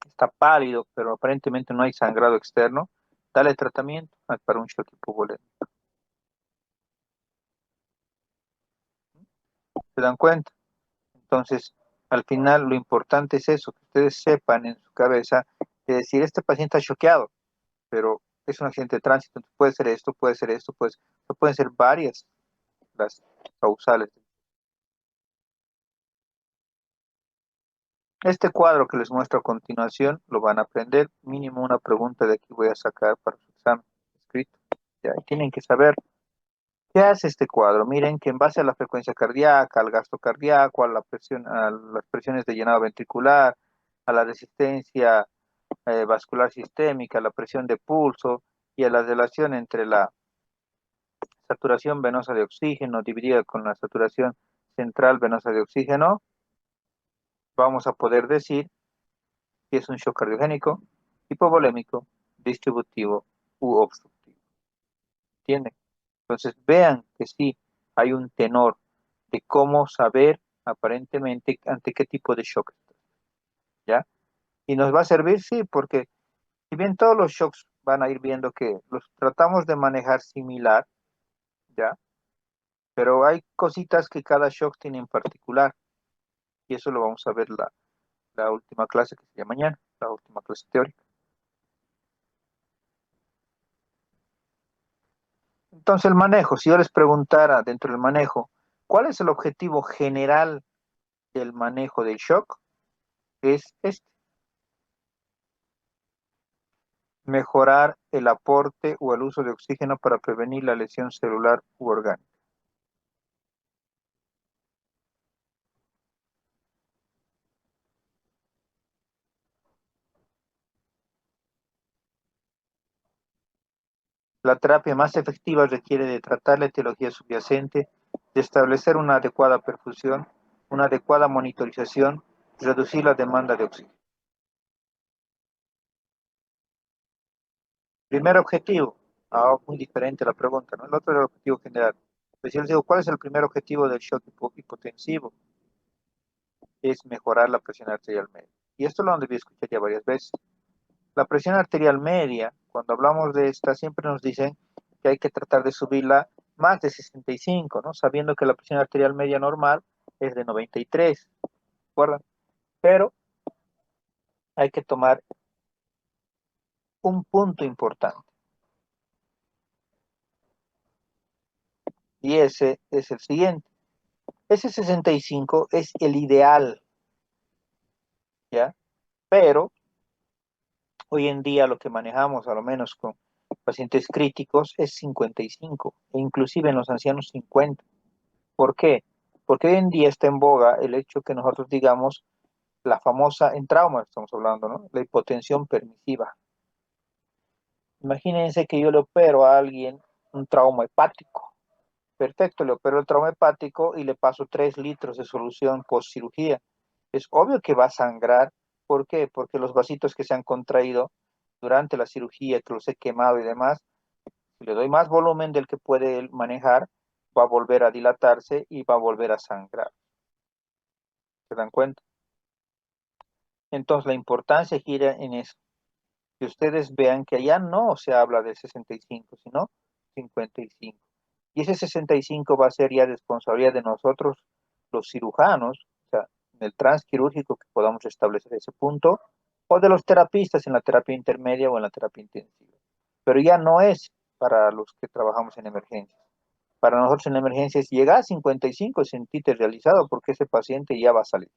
está pálido, pero aparentemente no hay sangrado externo, dale tratamiento para un shock hipovolémico. ¿Se dan cuenta? Entonces, al final lo importante es eso, que ustedes sepan en su cabeza de decir, este paciente está choqueado, pero es un accidente de tránsito, entonces puede ser esto, puede ser esto, pueden ser varias las causales. Este cuadro que les muestro a continuación lo van a aprender, mínimo una pregunta de aquí voy a sacar para su examen escrito. Ya, tienen que saber qué hace este cuadro. Miren que en base a la frecuencia cardíaca, al gasto cardíaco, a la presión, a las presiones de llenado ventricular, a la resistencia vascular sistémica, a la presión de pulso y a la relación entre la saturación venosa de oxígeno dividida con la saturación central venosa de oxígeno, vamos a poder decir si es un shock cardiogénico, hipovolémico, distributivo u obstructivo. ¿Entienden? Entonces vean que sí hay un tenor de cómo saber aparentemente ante qué tipo de shock estás, ¿ya? Y nos va a servir, sí, porque si bien todos los shocks van a ir viendo que los tratamos de manejar similar, ¿ya? Pero hay cositas que cada shock tiene en particular, y eso lo vamos a ver la última clase que sería mañana, la última clase teórica. Entonces el manejo, si yo les preguntara dentro del manejo, ¿cuál es el objetivo general del manejo del shock? Es este, mejorar el aporte o el uso de oxígeno para prevenir la lesión celular u orgánica. La terapia más efectiva requiere de tratar la etiología subyacente, de establecer una adecuada perfusión, una adecuada monitorización, reducir la demanda de oxígeno. Primer objetivo, muy diferente la pregunta, ¿no? El otro era el objetivo general. Pues yo les digo, ¿cuál es el primer objetivo del shock hipotensivo? Es mejorar la presión arterial media. Y esto lo han debido escuchar ya varias veces. La presión arterial media, cuando hablamos de esta, siempre nos dicen que hay que tratar de subirla más de 65, ¿no? Sabiendo que la presión arterial media normal es de 93, ¿de acuerdo? Pero hay que tomar un punto importante, y ese es el siguiente. Ese 65 es el ideal, ¿ya? Pero hoy en día lo que manejamos, a lo menos con pacientes críticos, es 55, e inclusive en los ancianos 50. ¿Por qué? Porque hoy en día está en boga el hecho que nosotros digamos la famosa, en trauma estamos hablando, ¿no? La hipotensión permisiva. Imagínense que yo le opero a alguien un trauma hepático. Perfecto, le opero el trauma hepático y le paso 3 litros de solución post cirugía. Es obvio que va a sangrar. ¿Por qué? Porque los vasitos que se han contraído durante la cirugía, que los he quemado y demás, si le doy más volumen del que puede él manejar, va a volver a dilatarse y va a volver a sangrar. ¿Se dan cuenta? Entonces la importancia gira en eso. Que ustedes vean que allá no se habla de 65, sino 55. Y ese 65 va a ser ya responsabilidad de nosotros, los cirujanos, o sea, en el transquirúrgico que podamos establecer ese punto, o de los terapistas en la terapia intermedia o en la terapia intensiva. Pero ya no es para los que trabajamos en emergencias. Para nosotros en emergencias, llega a 55 y sentite realizado porque ese paciente ya va a salir.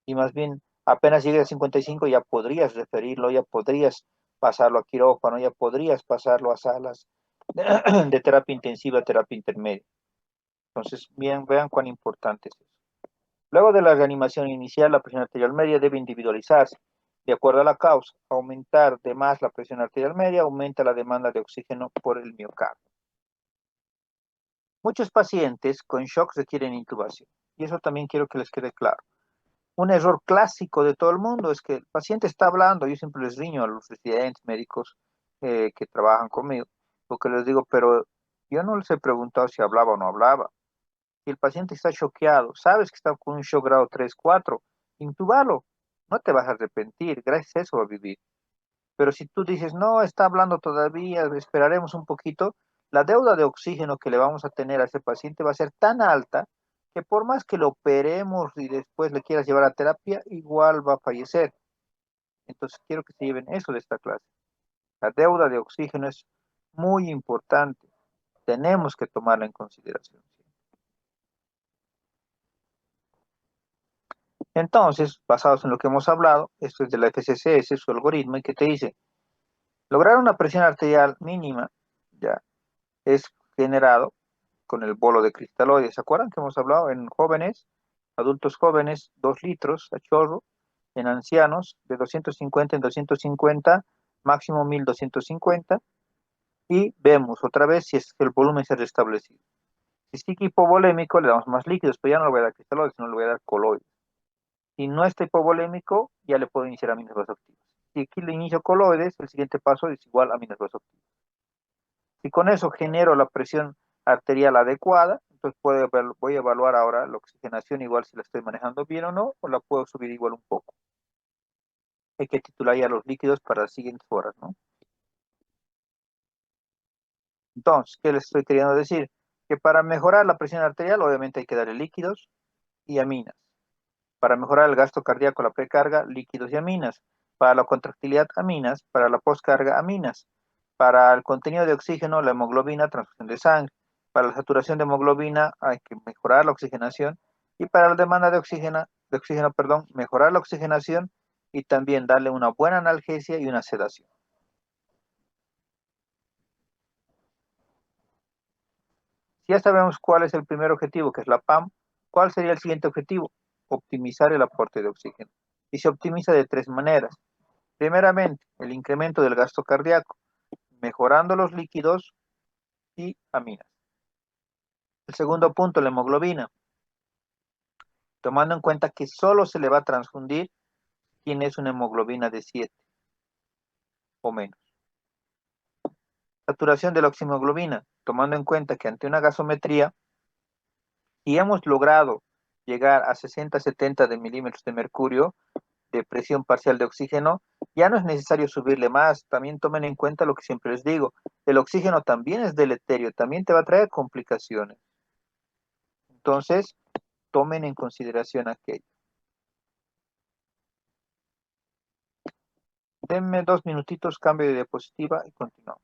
Y más bien, apenas llegue a 55 ya podrías referirlo, ya podrías pasarlo a quirófano, ya podrías pasarlo a salas de terapia intensiva, terapia intermedia. Entonces, bien, vean cuán importante es eso. Luego de la reanimación inicial, la presión arterial media debe individualizarse de acuerdo a la causa. Aumentar de más la presión arterial media aumenta la demanda de oxígeno por el miocardio. Muchos pacientes con shock requieren intubación, y eso también quiero que les quede claro. Un error clásico de todo el mundo es que el paciente está hablando, yo siempre les riño a los residentes médicos que trabajan conmigo, porque les digo, pero yo no les he preguntado si hablaba o no hablaba. Si el paciente está choqueado, sabes que está con un shock grado 3, 4, intúbalo, no te vas a arrepentir, gracias a eso va a vivir. Pero si tú dices, no, está hablando todavía, esperaremos un poquito, la deuda de oxígeno que le vamos a tener a ese paciente va a ser tan alta que por más que lo operemos y después le quieras llevar a terapia, igual va a fallecer. Entonces quiero que se lleven eso de esta clase. La deuda de oxígeno es muy importante. Tenemos que tomarla en consideración. Entonces, basados en lo que hemos hablado, esto es de la FCCS, su algoritmo, y que te dice, lograr una presión arterial mínima, ya, es generado con el bolo de cristaloides. ¿Se acuerdan que hemos hablado en jóvenes, adultos jóvenes, 2 litros a chorro, en ancianos de 250 en 250, máximo 1250, y vemos otra vez si es que el volumen se ha restablecido. Si es hipovolémico, le damos más líquidos, pero ya no le voy a dar cristaloides, sino le voy a dar coloides. Si no está hipovolémico, ya le puedo iniciar aminos vasoactivos. Si aquí le inicio coloides, el siguiente paso es igual a aminos vasoactivos. Si con eso genero la presión arterial adecuada, entonces voy a evaluar ahora la oxigenación igual si la estoy manejando bien o no, o la puedo subir igual un poco. Hay que titular ya los líquidos para las siguientes horas, ¿no? Entonces, ¿qué les estoy queriendo decir? Que para mejorar la presión arterial, obviamente hay que darle líquidos y aminas. Para mejorar el gasto cardíaco, la precarga, líquidos y aminas. Para la contractilidad, aminas. Para la postcarga, aminas. Para el contenido de oxígeno, la hemoglobina, transfusión de sangre. Para la saturación de hemoglobina hay que mejorar la oxigenación. Y para la demanda de oxígeno, perdón, mejorar la oxigenación y también darle una buena analgesia y una sedación. Si ya sabemos cuál es el primer objetivo, que es la PAM, ¿cuál sería el siguiente objetivo? Optimizar el aporte de oxígeno. Y se optimiza de 3 maneras. Primeramente, el incremento del gasto cardíaco, mejorando los líquidos y aminas. El segundo punto, la hemoglobina, tomando en cuenta que solo se le va a transfundir quien es una hemoglobina de 7 o menos. Saturación de la oxihemoglobina, tomando en cuenta que ante una gasometría, si hemos logrado llegar a 60-70 de milímetros de mercurio de presión parcial de oxígeno, Ya no es necesario subirle más. También tomen en cuenta lo que siempre les digo. El oxígeno también es deleterio, también te va a traer complicaciones. Entonces, tomen en consideración aquello. Denme 2 minutitos, cambio de diapositiva y continuamos.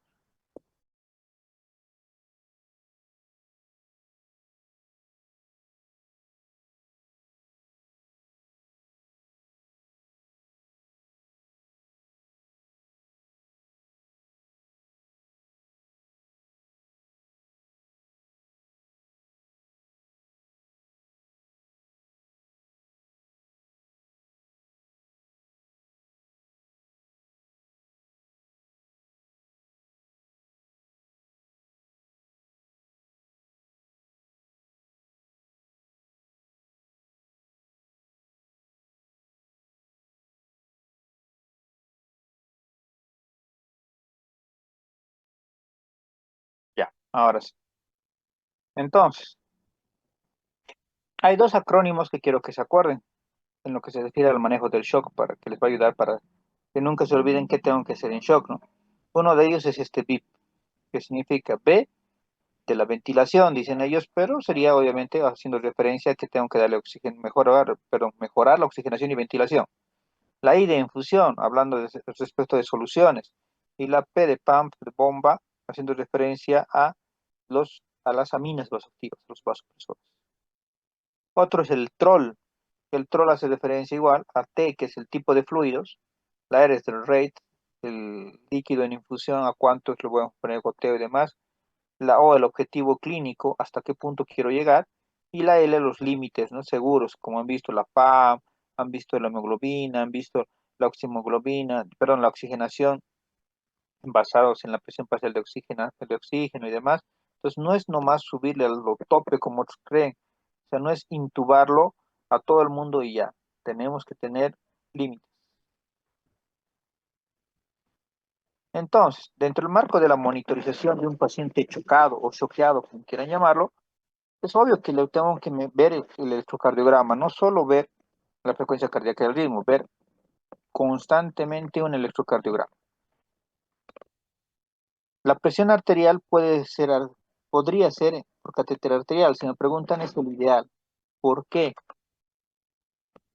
Ya, ahora sí. Entonces, hay dos acrónimos que quiero que se acuerden en lo que se refiere al manejo del shock para que les va a ayudar para que nunca se olviden qué tengo que hacer en shock, ¿no? Uno de ellos es este BIP, que significa B de la ventilación, dicen ellos, pero sería obviamente haciendo referencia a que tengo que darle oxígeno, mejorar la oxigenación y ventilación. La I de infusión, hablando respecto de soluciones, y la P de pump, de bomba, haciendo referencia a las aminas vasoactivas, los vasopresores. Otro es el troll. El troll hace referencia igual a T, que es el tipo de fluidos, la R es del rate, el líquido en infusión, a cuánto le voy a poner goteo y demás, la O, el objetivo clínico, hasta qué punto quiero llegar, y la L, los límites, ¿no? Seguros, como han visto la PAM, han visto la hemoglobina, han visto la oximoglobina, perdón, la oxigenación, basados en la presión parcial de oxígeno y demás. Entonces, no es nomás subirle a lo tope como otros creen, o sea, no es intubarlo a todo el mundo y ya. Tenemos que tener límites. Entonces, dentro del marco de la monitorización de un paciente chocado o choqueado, como quieran llamarlo, es obvio que le tengo que ver el electrocardiograma, no solo ver la frecuencia cardíaca y el ritmo, ver constantemente un electrocardiograma. La presión arterial podría ser por catéter arterial. Si me preguntan, es el ideal. ¿Por qué?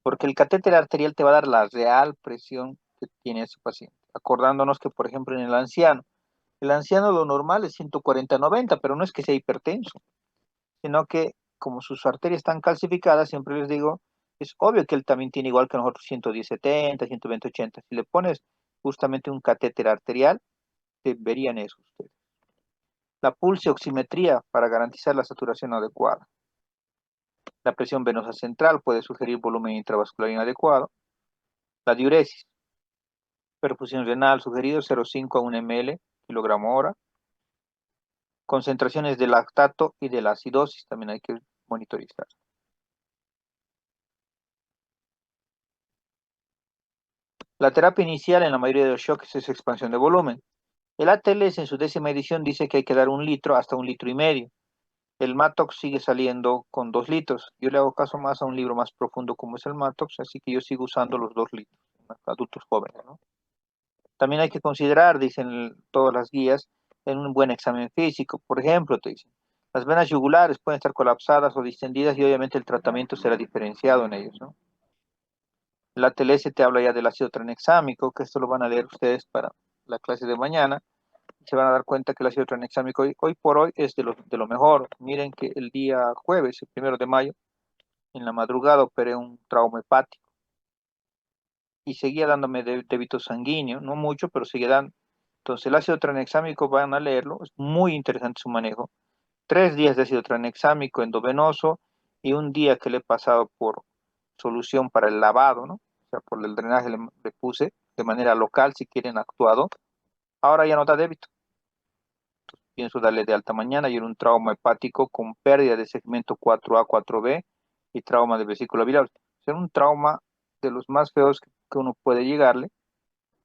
Porque el catéter arterial te va a dar la real presión que tiene ese paciente. Acordándonos que, por ejemplo, en el anciano lo normal es 140/90, pero no es que sea hipertenso, sino que como sus arterias están calcificadas, siempre les digo, es obvio que él también tiene igual que nosotros 110/70, 120/80. Si le pones justamente un catéter arterial, te verían eso ustedes. La pulsioximetría para garantizar la saturación adecuada. La presión venosa central puede sugerir volumen intravascular inadecuado. La diuresis, perfusión renal sugerido 0,5 a 1 ml, kilogramo hora. Concentraciones de lactato y de la acidosis también hay que monitorizar. La terapia inicial en la mayoría de los shocks es expansión de volumen. El ATLS en su 10ª edición dice que hay que dar 1 litro hasta 1,5 litros. El Matox sigue saliendo con 2 litros. Yo le hago caso más a un libro más profundo como es el Matox, así que yo sigo usando los 2 litros en adultos jóvenes, ¿no? También hay que considerar, dicen todas las guías, en un buen examen físico. Por ejemplo, te dicen, las venas yugulares pueden estar colapsadas o distendidas y obviamente el tratamiento será diferenciado en ellos, ¿no? La TLS te habla ya del ácido tranexámico, que esto lo van a leer ustedes para la clase de mañana. Se van a dar cuenta que el ácido tranexámico hoy por hoy es de lo mejor. Miren que el día jueves, el 1 de mayo, en la madrugada operé un trauma hepático y seguía dándome débito sanguíneo, no mucho, pero seguía dando. Entonces el ácido tranexámico van a leerlo, es muy interesante su manejo. 3 días de ácido tranexámico endovenoso y un día que le he pasado por solución para el lavado, ¿no? O sea, por el drenaje le puse de manera local, si quieren, actuado. Ahora ya no da débito. Pienso darle de alta mañana y en un trauma hepático con pérdida de segmento 4A, 4B y trauma de vesícula biliar. O sea, un trauma de los más feos que uno puede llegarle,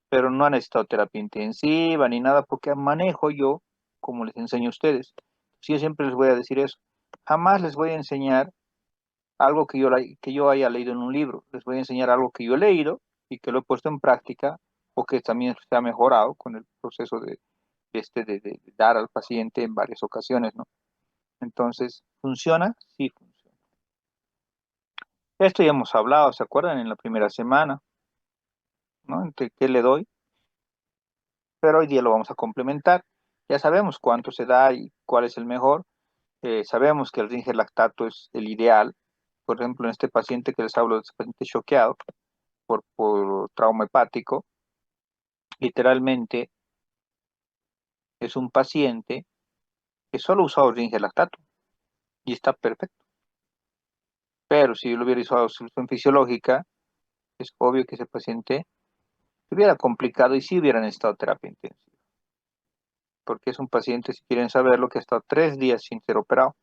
pero no ha necesitado terapia intensiva ni nada porque manejo yo como les enseño a ustedes. Sí, yo siempre les voy a decir eso. Jamás les voy a enseñar algo que yo haya leído en un libro. Les voy a enseñar algo que yo he leído y que lo he puesto en práctica o que también se ha mejorado con el proceso de dar al paciente en varias ocasiones, ¿no? Entonces, ¿funciona? Sí funciona. Esto ya hemos hablado, ¿se acuerdan? En la primera semana, ¿no? Entre qué le doy, pero hoy día lo vamos a complementar. Ya sabemos cuánto se da y cuál es el mejor. Sabemos que el Ringer lactato es el ideal. Por ejemplo, en este paciente que les hablo, de este paciente choqueado por trauma hepático, literalmente es un paciente que solo ha usado Ringer lactato y está perfecto. Pero si yo lo hubiera usado solución fisiológica, es obvio que ese paciente se hubiera complicado y sí hubiera necesitado terapia intensiva. Porque es un paciente, si quieren saberlo, que ha estado 3 días sin ser operado.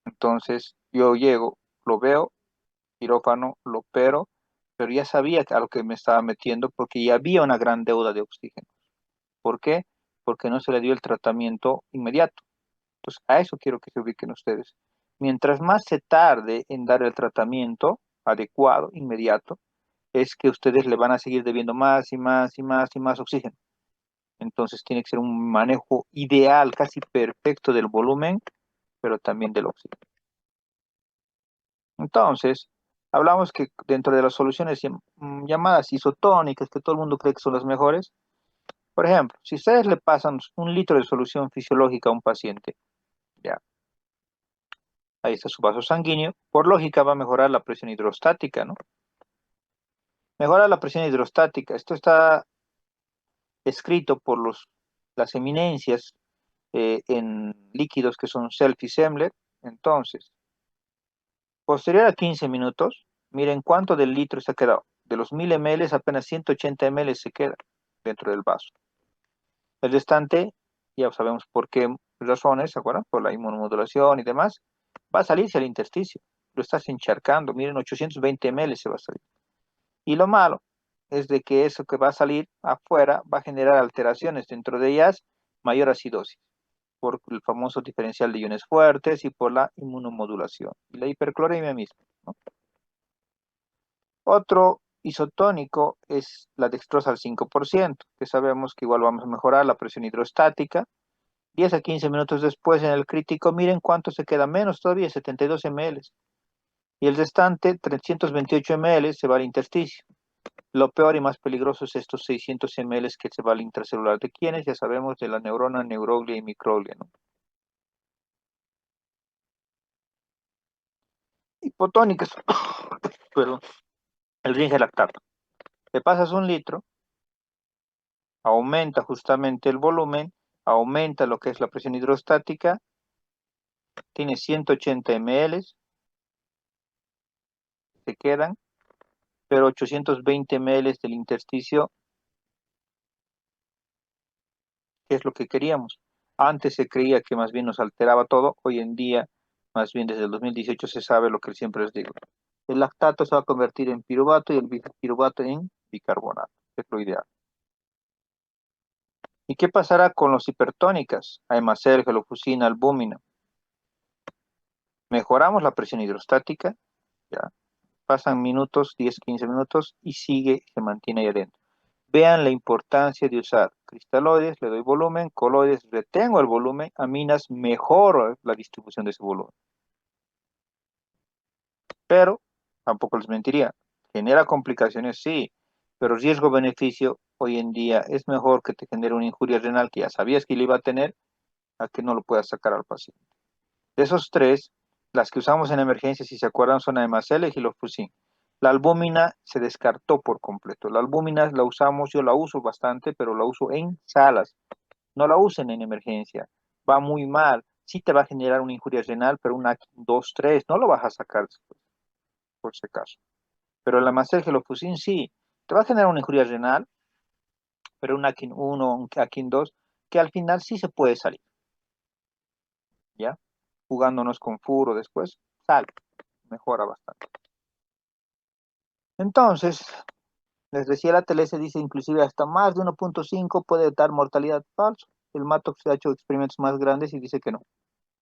Entonces yo llego, lo veo, quirófano, lo opero, pero ya sabía a lo que me estaba metiendo porque ya había una gran deuda de oxígeno. ¿Por qué? Porque no se le dio el tratamiento inmediato. Entonces, a eso quiero que se ubiquen ustedes. Mientras más se tarde en dar el tratamiento adecuado, inmediato, es que ustedes le van a seguir debiendo más y más y más y más oxígeno. Entonces tiene que ser un manejo ideal, casi perfecto del volumen, pero también del oxígeno. Entonces, hablamos que dentro de las soluciones llamadas isotónicas, que todo el mundo cree que son las mejores, por ejemplo, si ustedes le pasan 1 litro de solución fisiológica a un paciente, ya, ahí está su vaso sanguíneo, por lógica va a mejorar la presión hidrostática, ¿no? Mejora la presión hidrostática. Esto está escrito por las eminencias en líquidos que son Self y Semler. Entonces, posterior a 15 minutos, miren cuánto del litro se ha quedado. De los 1000 ml, apenas 180 ml se queda dentro del vaso. El restante, ya sabemos por qué razones, ¿se acuerdan? Por la inmunomodulación y demás, va a salirse al intersticio. Lo estás encharcando. Miren, 820 ml se va a salir. Y lo malo es de que eso que va a salir afuera va a generar alteraciones dentro de ellas, mayor acidosis, por el famoso diferencial de iones fuertes y por la inmunomodulación y la hipercloремia misma, ¿no? Otro isotónico es la dextrosa al 5%, que sabemos que igual vamos a mejorar la presión hidrostática. 10 a 15 minutos después en el crítico, miren cuánto se queda menos todavía, 72 ml. Y el restante, 328 ml, se va al intersticio. Lo peor y más peligroso es estos 600 ml que se va al intracelular. ¿De quiénes? Ya sabemos, de la neurona, neuroglia y microglia, ¿no? Hipotónicas, perdón, el Ringer lactato. Le pasas 1 litro, aumenta justamente el volumen, aumenta lo que es la presión hidrostática, tiene 180 ml, se quedan, pero 820 ml del intersticio, que es lo que queríamos. Antes se creía que más bien nos alteraba todo, hoy en día, más bien desde el 2018 se sabe lo que siempre les digo. El lactato se va a convertir en piruvato y el piruvato en bicarbonato, que es lo ideal. ¿Y qué pasará con los hipertónicas? Aemacel, gelofusina, albúmina. Mejoramos la presión hidrostática, ya. Pasan minutos, 10, 15 minutos y se mantiene ahí adentro. Vean la importancia de usar cristaloides, le doy volumen, coloides, retengo el volumen, aminas, mejoro la distribución de ese volumen. Pero, tampoco les mentiría, genera complicaciones, sí, pero riesgo-beneficio hoy en día es mejor que te genere una injuria renal que ya sabías que le iba a tener, a que no lo puedas sacar al paciente. De esos tres, las que usamos en emergencia, si se acuerdan, son Aemacel y Gilofuscin. La albúmina se descartó por completo. La albúmina la usamos, yo la uso bastante, pero la uso en salas. No la usen en emergencia. Va muy mal. Sí te va a generar una injuria renal, pero una 2, 3, no lo vas a sacar después, por si acaso. Pero la Aemacel Gilofuscin sí, te va a generar una injuria renal, pero una AKIN 1, un AKIN 2, que al final sí se puede salir, ¿ya? Jugándonos con furo después, sale, mejora bastante. Entonces, les decía, la TLS dice inclusive hasta más de 1.5 puede dar mortalidad falso. El Matox se ha hecho experimentos más grandes y dice que no,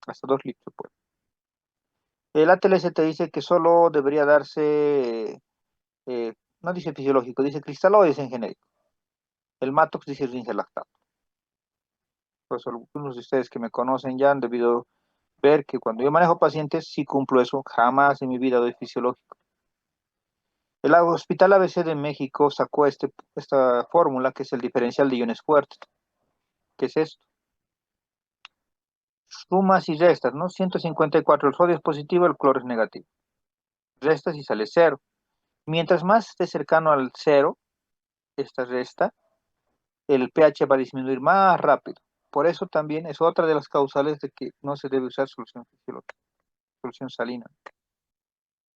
hasta 2 litros puede. El ATLS te dice que solo debería darse no dice fisiológico, dice cristaloides en genérico. El Matox dice ringe lactato. Pues algunos de ustedes que me conocen ya han debido ver que cuando yo manejo pacientes, sí cumplo eso, jamás en mi vida doy fisiológico. El Hospital ABC de México sacó esta fórmula que es el diferencial de iones fuertes. ¿Qué es esto? Sumas y restas, ¿no? 154, el sodio es positivo, el cloro es negativo. Restas y sale cero. Mientras más esté cercano al cero, esta resta, el pH va a disminuir más rápido. Por eso también es otra de las causales de que no se debe usar solución fisiológica, solución salina.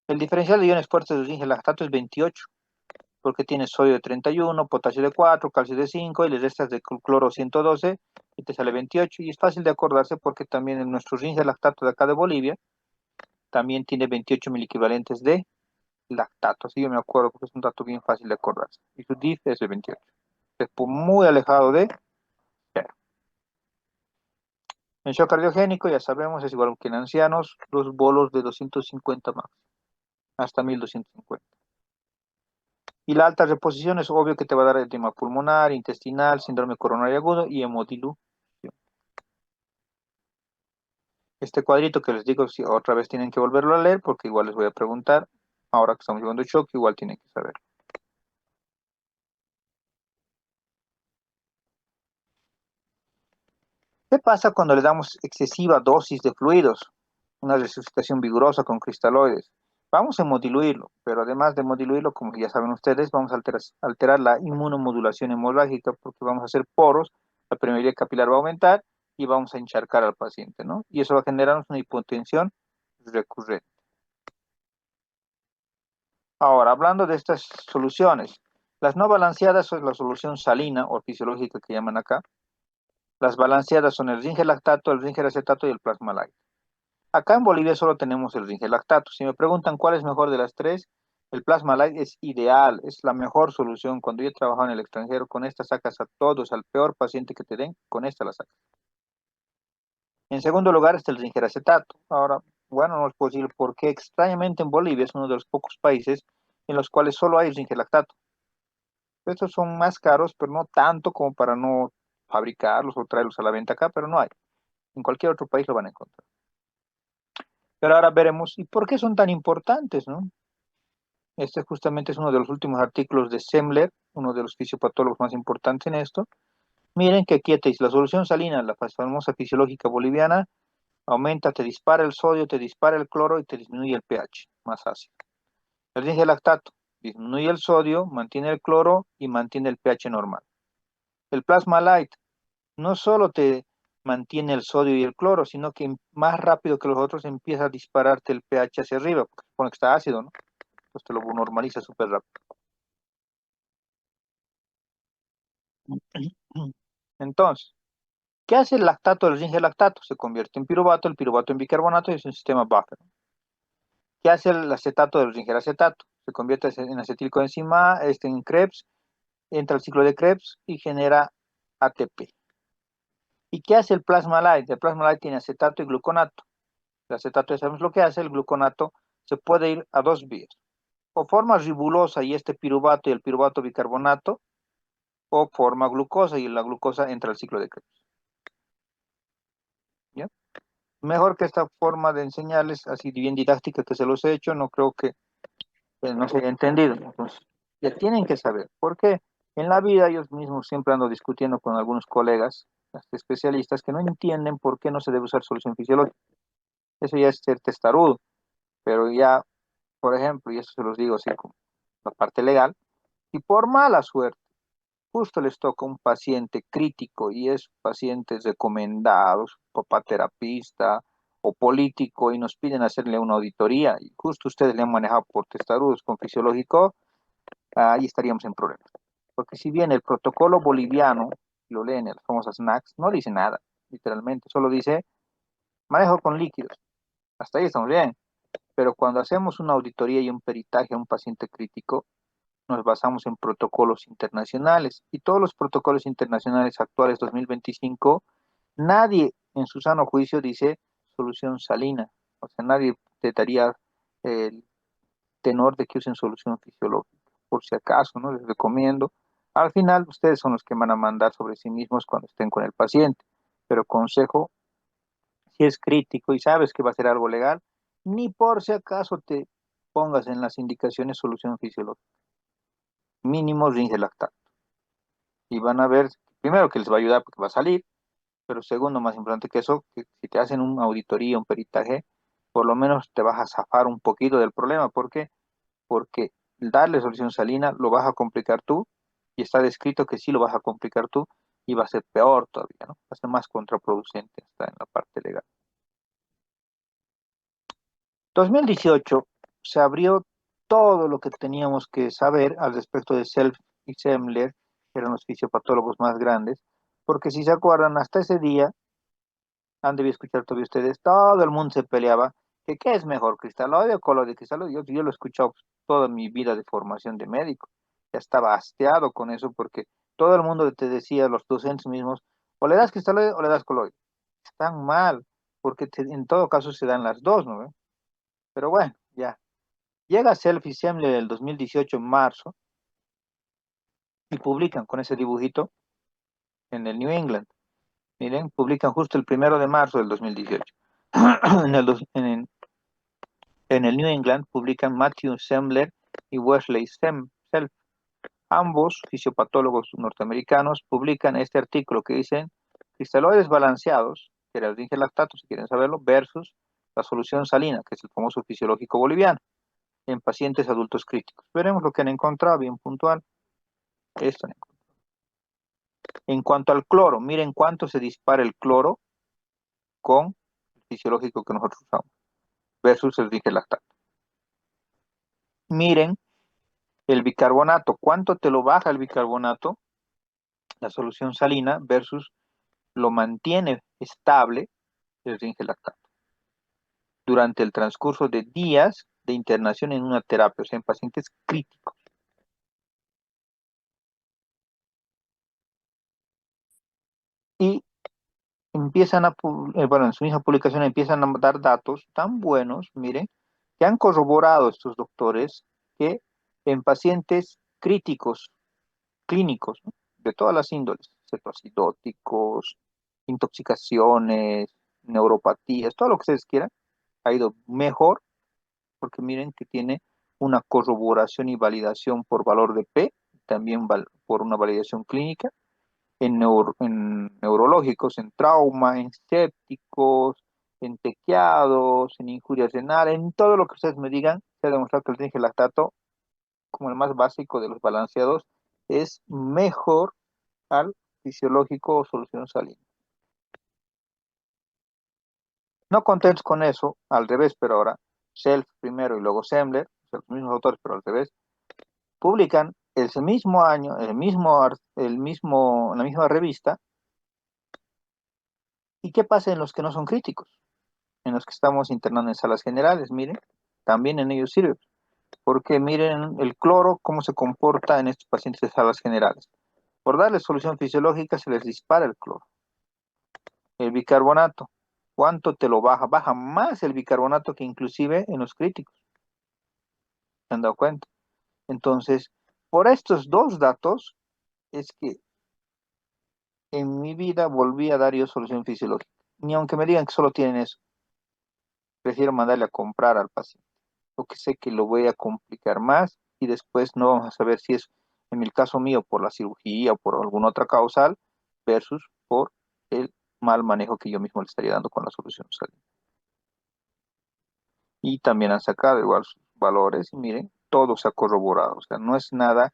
El diferencial de iones fuertes de zinc lactato es 28, porque tiene sodio de 31, potasio de 4, calcio de 5, y le restas de cloro 112 y te sale 28. Y es fácil de acordarse porque también en nuestro zinc lactato de acá de Bolivia también tiene 28 equivalentes de lactato. Así yo me acuerdo porque es un dato bien fácil de acordarse. Y su DIF es de 28. Es muy alejado de cero. En shock cardiogénico, ya sabemos, es igual que en ancianos, los bolos de 250 más, hasta 1250. Y la alta reposición es obvio que te va a dar edema pulmonar, intestinal, síndrome coronario agudo y hemodilución. Este cuadrito que les digo, si otra vez tienen que volverlo a leer, porque igual les voy a preguntar, ahora que estamos llevando shock, igual tienen que saber. ¿Qué pasa cuando le damos excesiva dosis de fluidos? Una resucitación vigorosa con cristaloides. Vamos a hemodiluirlo, pero además de hemodiluirlo, como ya saben ustedes, vamos a alterar la inmunomodulación hemológica porque vamos a hacer poros, la permeabilidad capilar va a aumentar y vamos a encharcar al paciente, ¿no? Y eso va a generarnos una hipotensión recurrente. Ahora, hablando de estas soluciones, las no balanceadas son la solución salina o fisiológica que llaman acá. Las balanceadas son el zinc-lactato, el zinc-acetato y el plasma light. Acá en Bolivia solo tenemos el zinc-lactato. Si me preguntan cuál es mejor de las tres, el plasma light es ideal, es la mejor solución. Cuando yo he trabajado en el extranjero, con esta sacas a todos, al peor paciente que te den, con esta la sacas. En segundo lugar está el zinc-acetato. Ahora, bueno, no es posible porque extrañamente en Bolivia es uno de los pocos países en los cuales solo hay zinc-lactato. Estos son más caros, pero no tanto como para no fabricarlos o traerlos a la venta acá, pero no hay. En cualquier otro país lo van a encontrar. Pero ahora veremos, ¿y por qué son tan importantes, no? Este justamente es uno de los últimos artículos de Semler, uno de los fisiopatólogos más importantes en esto. Miren que aquí te dice, la solución salina, la famosa fisiológica boliviana, aumenta, te dispara el sodio, te dispara el cloro y te disminuye el pH, más ácido. El zinc lactato, disminuye el sodio, mantiene el cloro y mantiene el pH normal. El plasma light no solo te mantiene el sodio y el cloro, sino que más rápido que los otros empieza a dispararte el pH hacia arriba, porque supone que está ácido, ¿no? Entonces te lo normaliza súper rápido. Entonces, ¿qué hace el lactato del zinc lactato? Se convierte en piruvato, el piruvato en bicarbonato y es un sistema buffer. ¿Qué hace el acetato del zinc acetato? Se convierte en acetilcoenzima, en Krebs, entra al ciclo de Krebs y genera ATP. ¿Y qué hace el plasma light? El plasma light tiene acetato y gluconato. El acetato ya sabemos lo que hace, el gluconato se puede ir a dos vías. O forma ribulosa y este piruvato y el piruvato bicarbonato, o forma glucosa y la glucosa entra al ciclo de Krebs. ¿Ya? Mejor que esta forma de enseñarles así bien didáctica que se los he hecho, no creo que no se haya entendido. Entonces, ya tienen que saber, porque en la vida ellos mismos siempre ando discutiendo con algunos colegas especialistas que no entienden por qué no se debe usar solución fisiológica. Eso ya es ser testarudo, pero ya, por ejemplo, y eso se los digo así como la parte legal, y por mala suerte, justo les toca un paciente crítico y es paciente recomendado, su papá terapista o político y nos piden hacerle una auditoría y justo ustedes le han manejado por testarudos con fisiológico, ahí estaríamos en problemas. Porque si bien el protocolo boliviano, lo leen en las famosas NACs, no dice nada, literalmente, solo dice manejo con líquidos. Hasta ahí estamos bien. Pero cuando hacemos una auditoría y un peritaje a un paciente crítico, nos basamos en protocolos internacionales. Y todos los protocolos internacionales actuales 2025, nadie en su sano juicio dice solución salina. O sea, nadie te daría el tenor de que usen solución fisiológica. por si acaso, ¿no? Les recomiendo. Al final, ustedes son los que van a mandar sobre sí mismos cuando estén con el paciente. Pero consejo, si es crítico y sabes que va a ser algo legal, ni por si acaso te pongas en las indicaciones solución fisiológica. Mínimo ringe lactato. Y van a ver, primero que les va a ayudar porque va a salir, pero segundo, más importante que eso, que si te hacen una auditoría, un peritaje, por lo menos te vas a zafar un poquito del problema. ¿Por qué? Porque darle solución salina lo vas a complicar tú, y está descrito que sí lo vas a complicar tú, y va a ser peor todavía, ¿no? Va a ser más contraproducente hasta en la parte legal. 2018 se abrió todo lo que teníamos que saber al respecto de Self y Semler, que eran los fisiopatólogos más grandes, porque si se acuerdan, hasta ese día, han debido escuchar todos ustedes, todo el mundo se peleaba, que qué es mejor, cristaloide o coloide cristaloide. Yo lo he escuchado toda mi vida de formación de médico. Ya estaba hastiado con eso porque todo el mundo te decía, los docentes mismos, o le das cristaloide o le das coloide. Están mal, porque en todo caso se dan las dos, ¿no ve? Pero bueno, ya. Llega Selfie Semler el 2018 en marzo y publican con ese dibujito en el New England. Miren, publican justo el 1 de marzo del 2018. En el, en el New England publican Matthew Semler y Wesley Self. Ambos fisiopatólogos norteamericanos publican este artículo que dicen cristaloides balanceados, que era el ringe lactato, si quieren saberlo, versus la solución salina, que es el famoso fisiológico boliviano, en pacientes adultos críticos. Veremos lo que han encontrado, bien puntual. Esto han encontrado. En cuanto al cloro, miren cuánto se dispara el cloro con el fisiológico que nosotros usamos, versus el ringe lactato. Miren el bicarbonato, ¿cuánto te lo baja el bicarbonato? La solución salina versus lo mantiene estable el ringe lactato durante el transcurso de días de internación en una terapia, o sea, en pacientes críticos. Y empiezan a, bueno, en su misma publicación empiezan a dar datos tan buenos, miren, que han corroborado estos doctores que en pacientes críticos, clínicos, ¿no? De todas las índoles, cetoacidóticos, intoxicaciones, neuropatías, todo lo que ustedes quieran, ha ido mejor porque miren que tiene una corroboración y validación por valor de P, también por una validación clínica, en neurológicos, en trauma, en sépticos, en tequiados, en injurias renales, en todo lo que ustedes me digan, se ha demostrado que el zinc lactato, como el más básico de los balanceados, es mejor al fisiológico o solución salina. No contentos con eso, al revés, pero ahora Self primero y luego Semler, o sea, los mismos autores, pero al revés, publican ese mismo año, en la misma revista. ¿Y qué pasa en los que no son críticos? En los que estamos internando en salas generales, miren, también en ellos sirve, porque miren el cloro, cómo se comporta en estos pacientes de salas generales. Por darle solución fisiológica se les dispara el cloro. El bicarbonato, ¿cuánto te lo baja? Baja más el bicarbonato que inclusive en los críticos. ¿Se han dado cuenta? Entonces, por estos dos datos es que en mi vida volví a dar yo solución fisiológica. Ni aunque me digan que solo tienen eso, prefiero mandarle a comprar al paciente, porque sé que lo voy a complicar más y después no vamos a saber si es, en el caso mío, por la cirugía o por alguna otra causal, versus por el mal manejo que yo mismo le estaría dando con la solución salina. Y también han sacado igual sus valores y miren, todo se ha corroborado, o sea, no es nada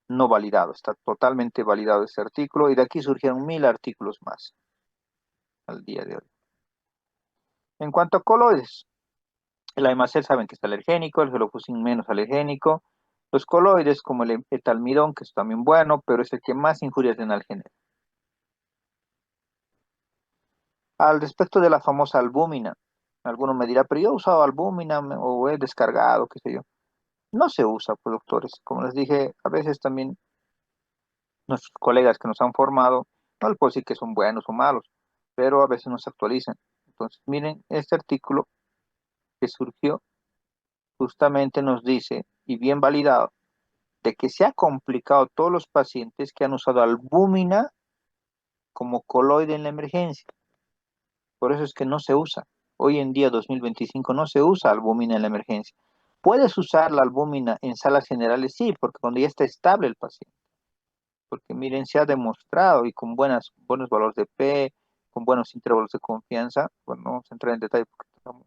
no validado, está totalmente validado este artículo y de aquí surgieron 1000 artículos más al día de hoy. En cuanto a coloides, el Aimacel saben que es alergénico, el Gelofuscin menos alergénico, los coloides como el etalmidón, que es también bueno, pero es el que más injurias renal genera. Al respecto de la famosa albúmina, alguno me dirá, pero yo he usado albúmina o he descargado, qué sé yo. No se usa, productores. Como les dije, a veces también nuestros colegas que nos han formado, no les puedo decir que son buenos o malos, pero a veces no se actualizan. Entonces, miren, este artículo que surgió justamente nos dice, y bien validado, de que se ha complicado todos los pacientes que han usado albúmina como coloide en la emergencia. Por eso es que no se usa. Hoy en día, 2025, no se usa albúmina en la emergencia. ¿Puedes usar la albúmina en salas generales? Sí, porque cuando ya está estable el paciente. Porque miren, se ha demostrado y con buenos valores de P, con buenos intervalos de confianza, bueno, no vamos a entrar en detalle porque tenemos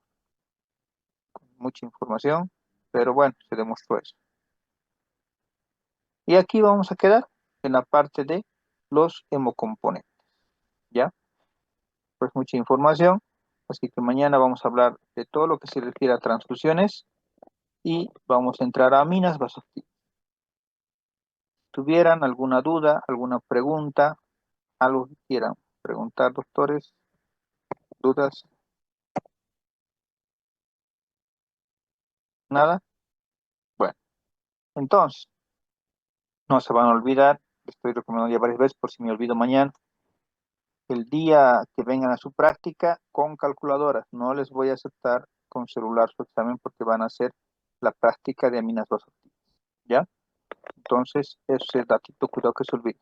mucha información, pero bueno, se demostró eso. Y aquí vamos a quedar en la parte de los hemocomponentes, ¿ya? Pues mucha información, así que mañana vamos a hablar de todo lo que se refiere a transfusiones y vamos a entrar a aminas vasoactivas. ¿Tuvieran alguna duda, alguna pregunta, algo que quieran preguntar, doctores? ¿Dudas? ¿Nada? Bueno, entonces, no se van a olvidar, estoy recomendando ya varias veces por si me olvido mañana, el día que vengan a su práctica con calculadoras, no les voy a aceptar con celular su examen porque van a hacer la práctica de aminas vasoactivas, ¿ya? Entonces, ese datito, cuidado que se olvide.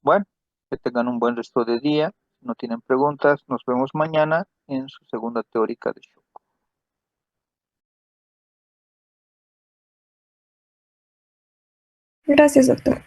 Bueno, que tengan un buen resto de día. Si no tienen preguntas, nos vemos mañana en su segunda teórica de shock. Gracias, doctor.